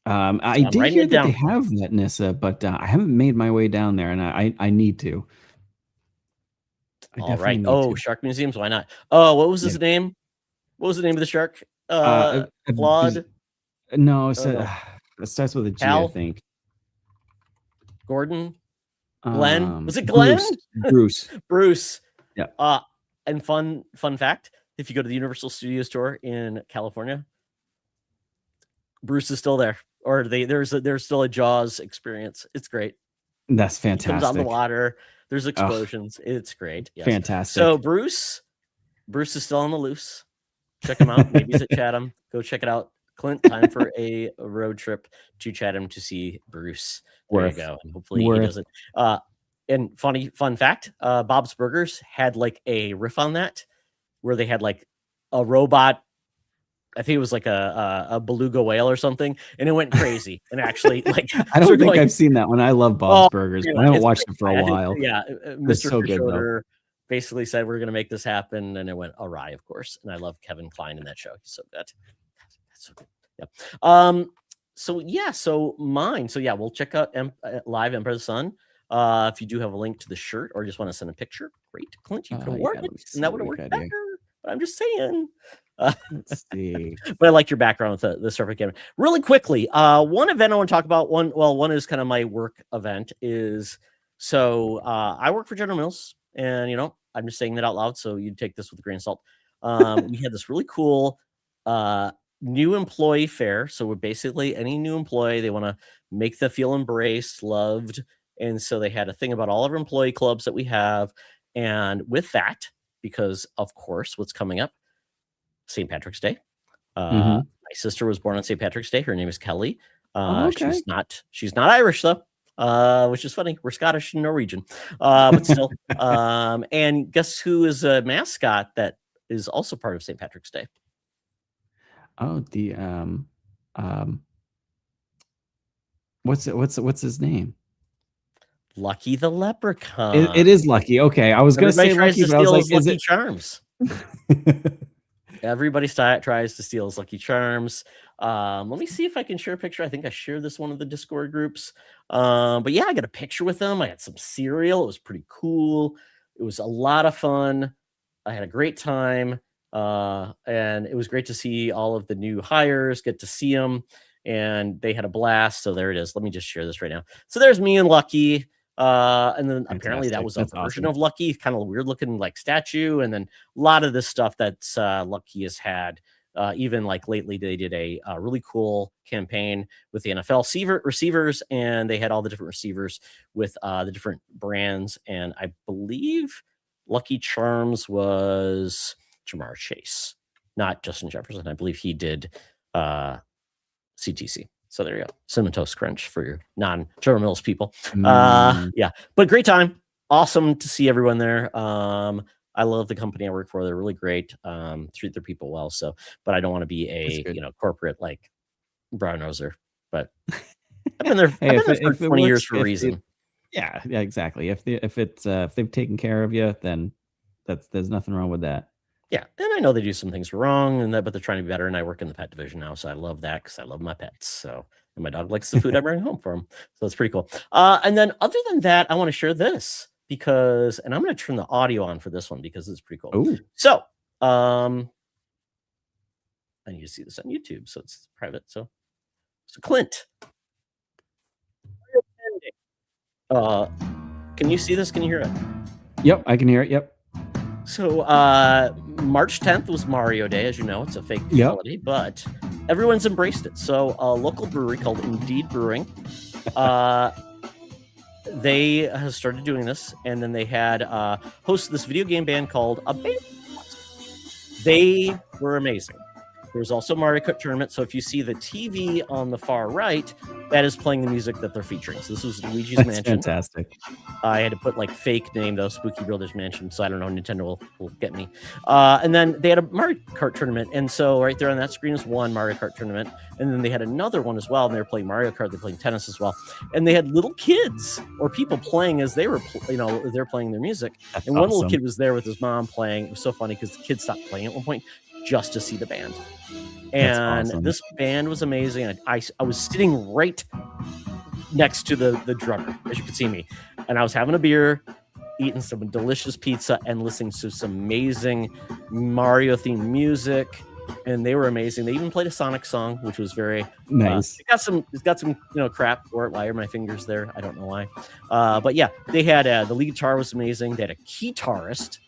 I did hear that they have that, Nissa, but I haven't made my way down there, and I need to. All right. Oh, Shark Museums. Why not? Oh, what was his name? What was the name of the shark? Claude? No, it starts with a G, I think. Gordon? Glenn? Was it Glenn? Bruce. Yeah. And fun fact, if you go to the Universal Studios store in California, Bruce is still there. Or there's still a Jaws experience. It's great. That's fantastic. He comes on the water. There's explosions. It's great. Yes. Fantastic. So Bruce is still on the loose. Check him out. Maybe he's at Chatham. Go check it out. Clint, time for a road trip to Chatham to see Bruce. There you go. And hopefully he doesn't. And fun fact, Bob's Burgers had like a riff on that, where they had like a robot. I think it was like a beluga whale or something, and it went crazy. And actually, like, I don't think I've seen that one. I love Bob's Burgers, but I haven't watched it for a while. Mr. So Schroeder basically said we're going to make this happen, and it went awry, of course. And I love Kevin Kline in that show; he's so good. That's so good. Yeah. So mine. So yeah, we'll check out Live Empire of the Sun. If you do have a link to the shirt or just want to send a picture, great, Clint, you could award it, and that would have worked better. But I'm just saying. Let's see. But I like your background with the surfer camera. Really quickly, one event I want to talk about. One is kind of my work event. I work for General Mills, and I'm just saying that out loud, so you take this with a grain of salt. We had this really cool new employee fair. So we're basically any new employee, they want to make them feel embraced, loved, and so they had a thing about all of our employee clubs that we have, and with that, because of course, what's coming up. St. Patrick's Day. My sister was born on St. Patrick's Day. Her name is Kelly. Okay. She's not Irish though, which is funny. We're Scottish and Norwegian, but still. And guess who is a mascot that is also part of St. Patrick's Day? Oh, the what's his name? Lucky the Leprechaun. It is Lucky. Okay, I was going to say Lucky, but I was like, is Lucky it Charms? Everybody tries to steal his Lucky Charms. Let me see if I can share a picture. I think I shared this one of the Discord groups. But yeah, I got a picture with them. I had some cereal. It was pretty cool. It was a lot of fun. I had a great time. And it was great to see all of the new hires, get to see them, and they had a blast. So there it is. Let me just share this right now. So there's me and Lucky. And then apparently that was a version of Lucky, kind of weird looking like statue. And then a lot of this stuff that's Lucky has had. Even like lately, they did a really cool campaign with the NFL receivers, and they had all the different receivers with the different brands. And I believe Lucky Charms was Jamar Chase, not Justin Jefferson. I believe he did CTC. So there you go. Cinnamon Toast Crunch for your non-General Mills people. Yeah, but great time. Awesome to see everyone there. I love the company I work for. They're really great. Treat their people well. So, but I don't want to be a corporate like brown noser. But I've been there. I've been there for 20 years for a reason. Yeah, exactly. If they've taken care of you, then there's nothing wrong with that. Yeah, and I know they do some things wrong, but they're trying to be better. And I work in the pet division now, so I love that because I love my pets. So, and my dog likes the food I bring home for him. So it's pretty cool. And then other than that, I want to share this and I'm going to turn the audio on for this one because it's pretty cool. Ooh. So, I need to see this on YouTube, so it's private. So Clint, can you see this? Can you hear it? Yep, I can hear it. Yep. So March 10th was Mario Day, as you know. It's a fake holiday, but everyone's embraced it. So a local brewery called Indeed Brewing, they have started doing this, and then they had hosted this video game band called A Band. They were amazing. There's also Mario Kart Tournament. So if you see the TV on the far right, that is playing the music that they're featuring. So this was Luigi's Mansion. Fantastic. I had to put like fake name though, Spooky Brothers Mansion. So I don't know, Nintendo will get me. And then they had a Mario Kart Tournament. And so right there on that screen is one Mario Kart Tournament. And then they had another one as well. And they were playing Mario Kart. They're playing tennis as well. And they had little kids or people playing as they were, they're playing their music. That's and awesome. One little kid was there with his mom playing. It was so funny because the kid stopped playing at one point just to see the band. And awesome. This band was amazing. I was sitting right next to the drummer, as you can see me. And I was having a beer, eating some delicious pizza, and listening to some amazing Mario-themed music. And they were amazing. They even played a Sonic song, which was very nice. It's got some crap for it. Why are my fingers there? I don't know why. But yeah, they had the lead guitar was amazing. They had a guitarist.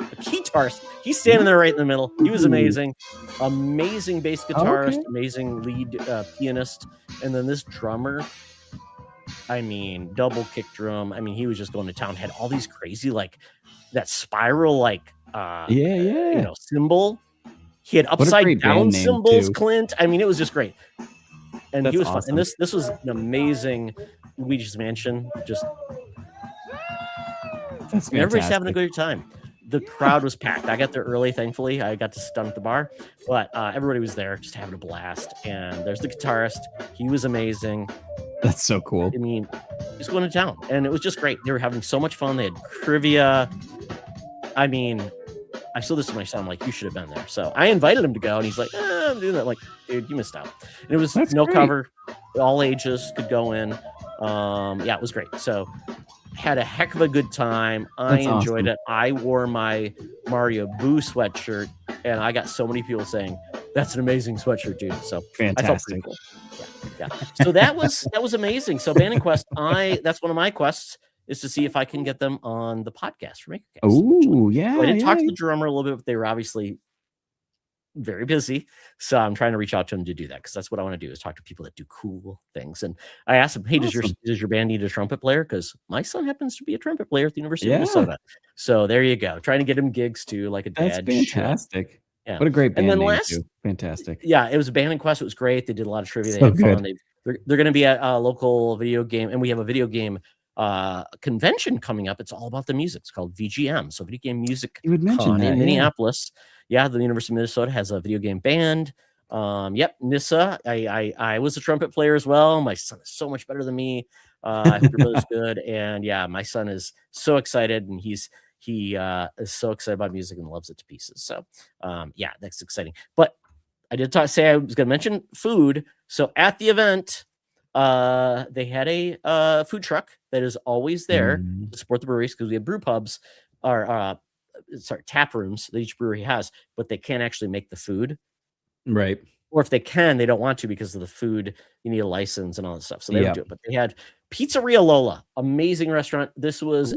He's standing there right in the middle. He was amazing. Amazing bass guitarist, amazing lead pianist, and then this drummer. I mean, double kick drum. I mean, he was just going to town. Had all these crazy that spiral cymbal. He had upside down cymbals, Clint. I mean, it was just great. And he was awesome. Fun. And this was an amazing Luigi's Mansion. Everybody's having a good time. The crowd was packed. I got there early, thankfully. I got to sit down at the bar. But everybody was there just having a blast. And there's the guitarist. He was amazing. That's so cool. I mean, just going to town. And it was just great. They were having so much fun. They had trivia. I mean, I saw this to my son. I'm like, you should have been there. So I invited him to go, and he's like, I'm doing that. I'm like, dude, you missed out. And it was no cover. All ages could go in. Yeah, it was great. So had a heck of a good time. I enjoyed it. I wore my Mario Boo sweatshirt, and I got so many people saying, That's an amazing sweatshirt, dude. So I felt pretty Fantastic. cool. Yeah. So that was amazing. So Band and Quest, that's one of my quests, is to see if I can get them on the podcast for MakerCast. Oh, So I yeah, did talk to yeah. the drummer a little bit, but they were obviously very busy. So I'm trying to reach out to him to do that, because that's what I want to do, is talk to people that do cool things. And I asked him, hey, does Awesome. your band need a trumpet player? Because my son happens to be a trumpet player at the University of Yeah. Minnesota. So there you go. Trying to get him gigs too, like a That's dad should. fantastic. Yeah. What a great And band then name too. Fantastic. yeah, it was a Band and Quest. It was great. They did a lot of trivia. They So had fun. good. They're going to be at a local video game, and we have a video game convention coming up. It's all about the music. It's called VGM, so Video Game Music You would mention Con that, in yeah. Minneapolis. Yeah, the University of Minnesota has a video game band. Yep, Nissa. I was a trumpet player as well. My son is so much better than me. I hope your brother's good. And yeah, my son is so excited, and he is so excited about music and loves it to pieces. So yeah, that's exciting. But I did say I was going to mention food. So at the event, they had a food truck that is always there to support the breweries, because we have brew pubs or tap rooms that each brewery has, but they can't actually make the food. Right. Or if they can, they don't want to, because of the food. You need a license and all that stuff. So they don't do it. But they had Pizzeria Lola, amazing restaurant. This was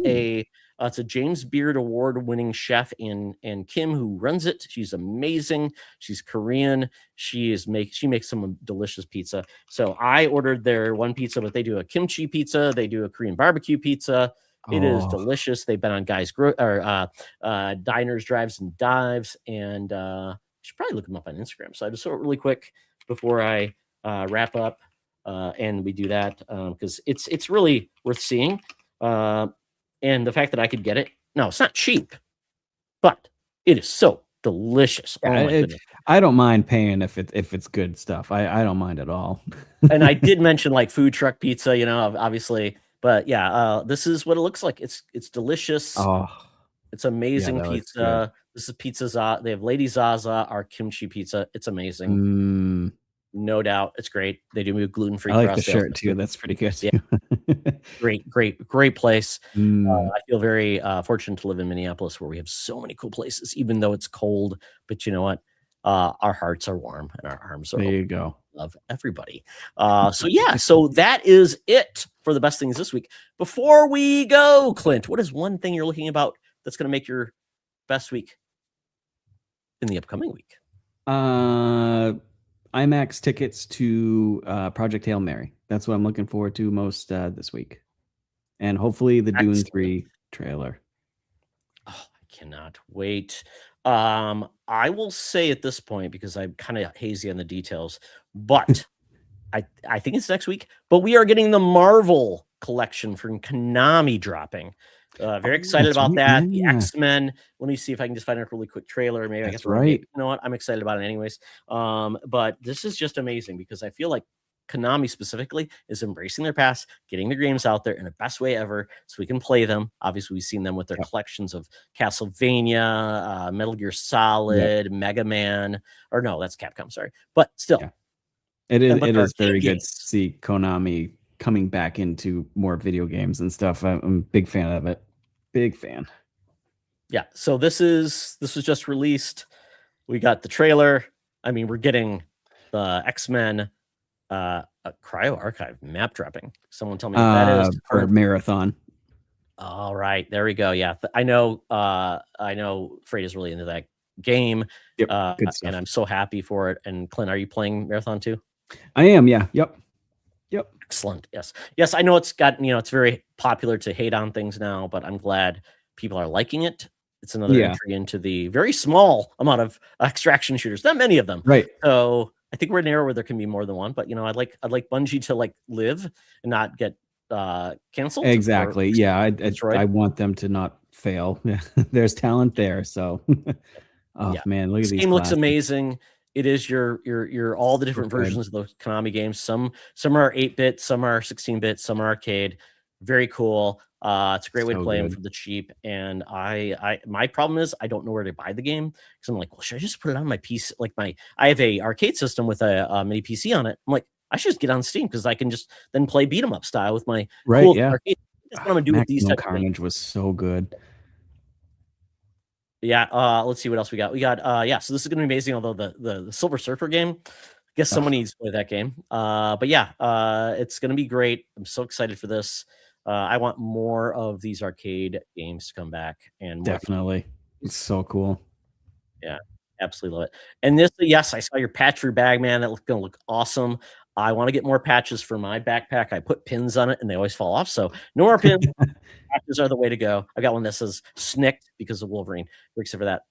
it's a James Beard Award-winning chef in Kim, who runs it. She's amazing. She's Korean. She makes some delicious pizza. So I ordered their one pizza, but they do a kimchi pizza. They do a Korean barbecue pizza. It is delicious. They've been on Diners, Drives, and Dives, and should probably look them up on Instagram. So I just saw it really quick before I wrap up, and we do that, because it's really worth seeing. And the fact that I could get it, no, it's not cheap, but it is so delicious. Yeah, oh my goodness. I don't mind paying if it's good stuff. I don't mind at all. And I did mention like food truck pizza, obviously, but yeah, this is what it looks like. It's delicious. It's amazing pizza. This is Pizza Zaza. They have Lady Zaza, our kimchi pizza. It's amazing. No doubt. It's great. They do gluten-free. I like the shirt too. That's pretty good. Yeah. Great place. I feel very fortunate to live in Minneapolis, where we have so many cool places, even though it's cold. But you know what? Our hearts are warm and our arms are open. There you go. Love everybody. So yeah, so that is it for the best things this week. Before we go, Clint, what is one thing you're looking about that's going to make your best week in the upcoming week? IMAX tickets to Project Hail Mary. That's what I'm looking forward to most this week. And hopefully the Dune 3 trailer. Oh, I cannot wait. I will say at this point, because I'm kind of hazy on the details, but I think it's next week, but we are getting the Marvel collection from Konami dropping. Very excited about that. Yeah. The X-Men. Let me see if I can just find a really quick trailer. Maybe I guess right. You know what? I'm excited about it anyways. But this is just amazing, because I feel like Konami specifically is embracing their past, getting their games out there in the best way ever, so we can play them. Obviously, we've seen them with their collections of Castlevania, Metal Gear Solid, Mega Man, or no, that's Capcom. Sorry, but still, it is very good to see Konami coming back into more video games and stuff. I'm a big fan of it. Big fan. Yeah. So this was just released. We got the trailer. I mean, we're getting the X-Men a Cryo Archive map dropping. Someone tell me what that is. For Marathon. All right, there we go. Yeah, I know Freight is really into that game. Yep, good stuff. And I'm so happy for it. And Clint, are you playing Marathon too? I am, yeah. Yep. Excellent. Yes. I know it's got, it's very popular to hate on things now, but I'm glad people are liking it. It's another entry into the very small amount of extraction shooters. Not many of them. Right. So I think we're in an era where there can be more than one, but I'd like Bungie to like live and not get canceled. Exactly. Yeah. I want them to not fail. There's talent there. So man, look at this these game looks amazing. It is your all the different versions of the Konami games. Some are 8-bit, some are 16-bit, some are arcade. Very cool. It's a great way to play them for the cheap. And my problem is I don't know where to buy the game, because I'm like, well, should I just put it on my PC? Like I have a arcade system with a mini PC on it. I'm like, I should just get on Steam, because I can just then play beat 'em up style with my cool arcade. That's what I'm gonna do with these types of games. Carnage was so good. Yeah, let's see what else we got. We got yeah, so this is gonna be amazing, although the Silver Surfer game, I guess someone needs to play that game. But yeah, it's gonna be great. I'm so excited for this. I want more of these arcade games to come back and more. Definitely. It's so cool. Yeah, absolutely love it. And this, yes, I saw your patch for your bag, man. That gonna look awesome. I want to get more patches for my backpack. I put pins on it and they always fall off. So no more pins. Patches are the way to go. I got one that says Snicked because of Wolverine. We're excited for that.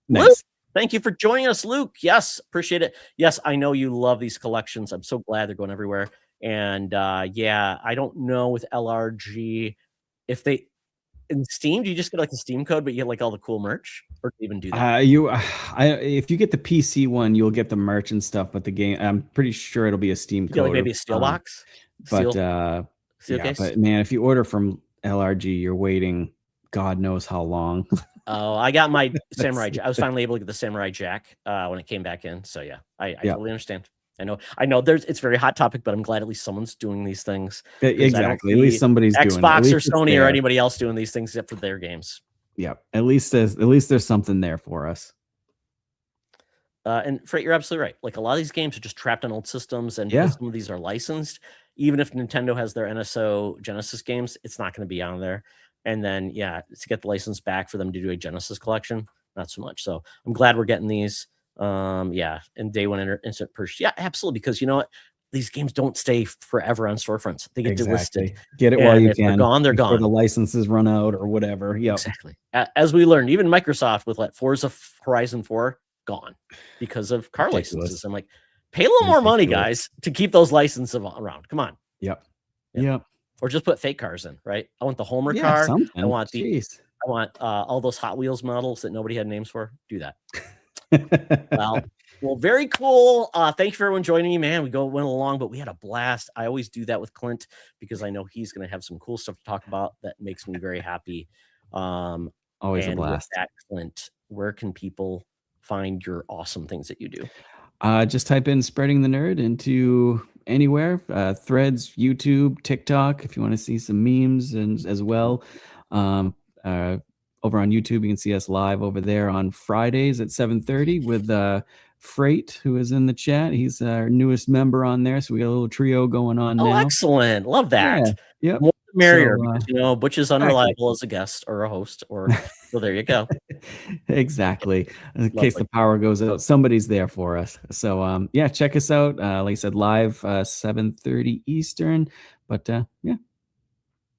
Luke, Nice. thank you for joining us, Luke. Yes, appreciate it. Yes, I know you love these collections. I'm so glad they're going everywhere. And yeah, I don't know with LRG if they in Steam, do you just get like a Steam code, but you get like all the cool merch, or do you even do that? If you get the PC one, you'll get the merch and stuff, but the game, I'm pretty sure it'll be a Steam You get like code. maybe a steel box, But steel yeah, case. but man, if you order from LRG, you're waiting God knows how long. Oh, I got my Samurai. I was finally able to get the Samurai Jack when it came back in. So yeah, I totally understand. I know it's very hot topic, but I'm glad at least someone's doing these things. Exactly. At least somebody's doing it. Xbox or Sony or anybody else doing these things except for their games. Yeah. At least there's something there for us. And Freight, you're absolutely right. Like a lot of these games are just trapped on old systems, and Yeah. because some of these are licensed, even if Nintendo has their NSO Genesis games, it's not going to be on there. And then, yeah, to get the license back for them to do a Genesis collection, not so much. So I'm glad we're getting these. Yeah, and day one instant purchase. Yeah, absolutely. Because you know what? These games don't stay forever on storefronts. They get delisted. Get it while you can. They're gone. They're gone. The licenses run out or whatever. Yeah, exactly. As we learned, even Microsoft with like Forza Horizon 4 gone because of car licenses. I'm like, pay a little more money, guys, to keep those licenses around. Come on. Yep. Or just put fake cars in, right? I want the Homer car. Something. I want all those Hot Wheels models that nobody had names for. Do that. Well, very cool. Thanks for everyone joining me, man. We went along, but we had a blast. I always do that with Clint because I know he's going to have some cool stuff to talk about that makes me very happy. Always a blast. With that, Clint, where can people find your awesome things that you do? Just type in Spreading the Nerd into anywhere, Threads, YouTube, TikTok, if you want to see some memes and as well. Over on YouTube, you can see us live over there on Fridays at 7:30 with Freight, who is in the chat. He's our newest member on there, so we got a little trio going on now. Excellent. Love that. Yeah. More the merrier, because Butch is unreliable as a guest or a host, so there you go. Exactly. In case the power goes out, somebody's there for us. So yeah, check us out. Like I said, live 7:30 Eastern. But yeah.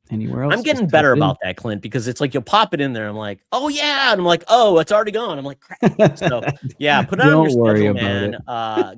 Anywhere else? I'm getting better about that, Clint, because it's like you'll pop it in there. I'm like, oh yeah, and I'm like, oh, it's already gone. I'm like, crap. So yeah, put it on your schedule, man.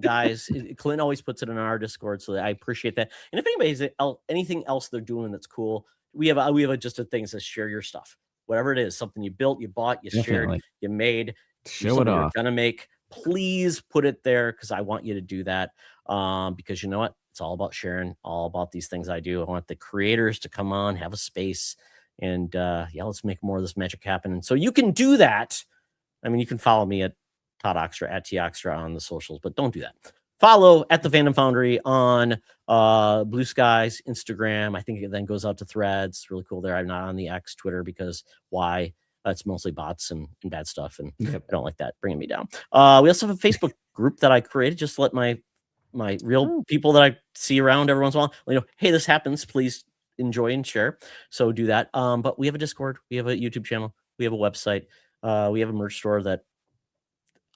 Guys, Clint always puts it in our Discord, so I appreciate that. And if anybody has anything else they're doing that's cool, we have just a thing that says share your stuff, whatever it is, something you built, you bought, you shared, you made, show it off. You're gonna make. Please put it there because I want you to do that. Because you know what? It's all about sharing, all about these things I do. I want the creators to come on, have a space, and yeah, let's make more of this magic happen. And so you can do that. I mean, you can follow me at Todd Oxtra, at TOxtra on the socials, but don't do that. Follow at the Fandom Foundry on BlueSky's Instagram. I think it then goes out to Threads. Really cool there. I'm not on the X Twitter because why? It's mostly bots and bad stuff, and I don't like that bringing me down. We also have a Facebook group that I created just to let my real people that I see around every once in a while, hey, this happens. Please enjoy and share. So do that. But we have a Discord. We have a YouTube channel. We have a website. We have a merch store that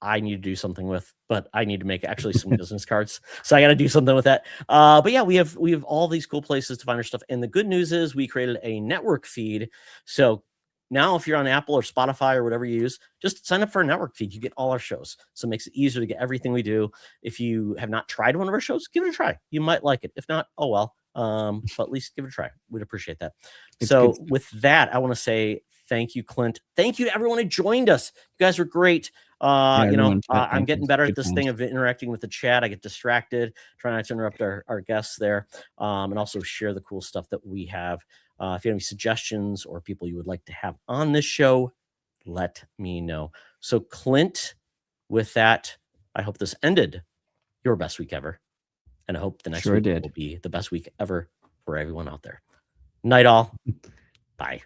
I need to do something with, but I need to make actually some business cards. So I got to do something with that. But yeah, we have all these cool places to find our stuff. And the good news is we created a network feed. So now, if you're on Apple or Spotify or whatever you use, just sign up for a network feed. You get all our shows. So it makes it easier to get everything we do. If you have not tried one of our shows, give it a try. You might like it. If not, oh well. But at least give it a try. We'd appreciate that. So with that, I want to say thank you, Clint. Thank you to everyone who joined us. You guys were great. I'm getting better at this thing of interacting with the chat. I get distracted, trying not to interrupt our guests there, and also share the cool stuff that we have. If you have any suggestions or people you would like to have on this show, let me know. So, Clint, with that, I hope this ended your best week ever. And I hope the next week will be the best week ever for everyone out there. Night all. Bye.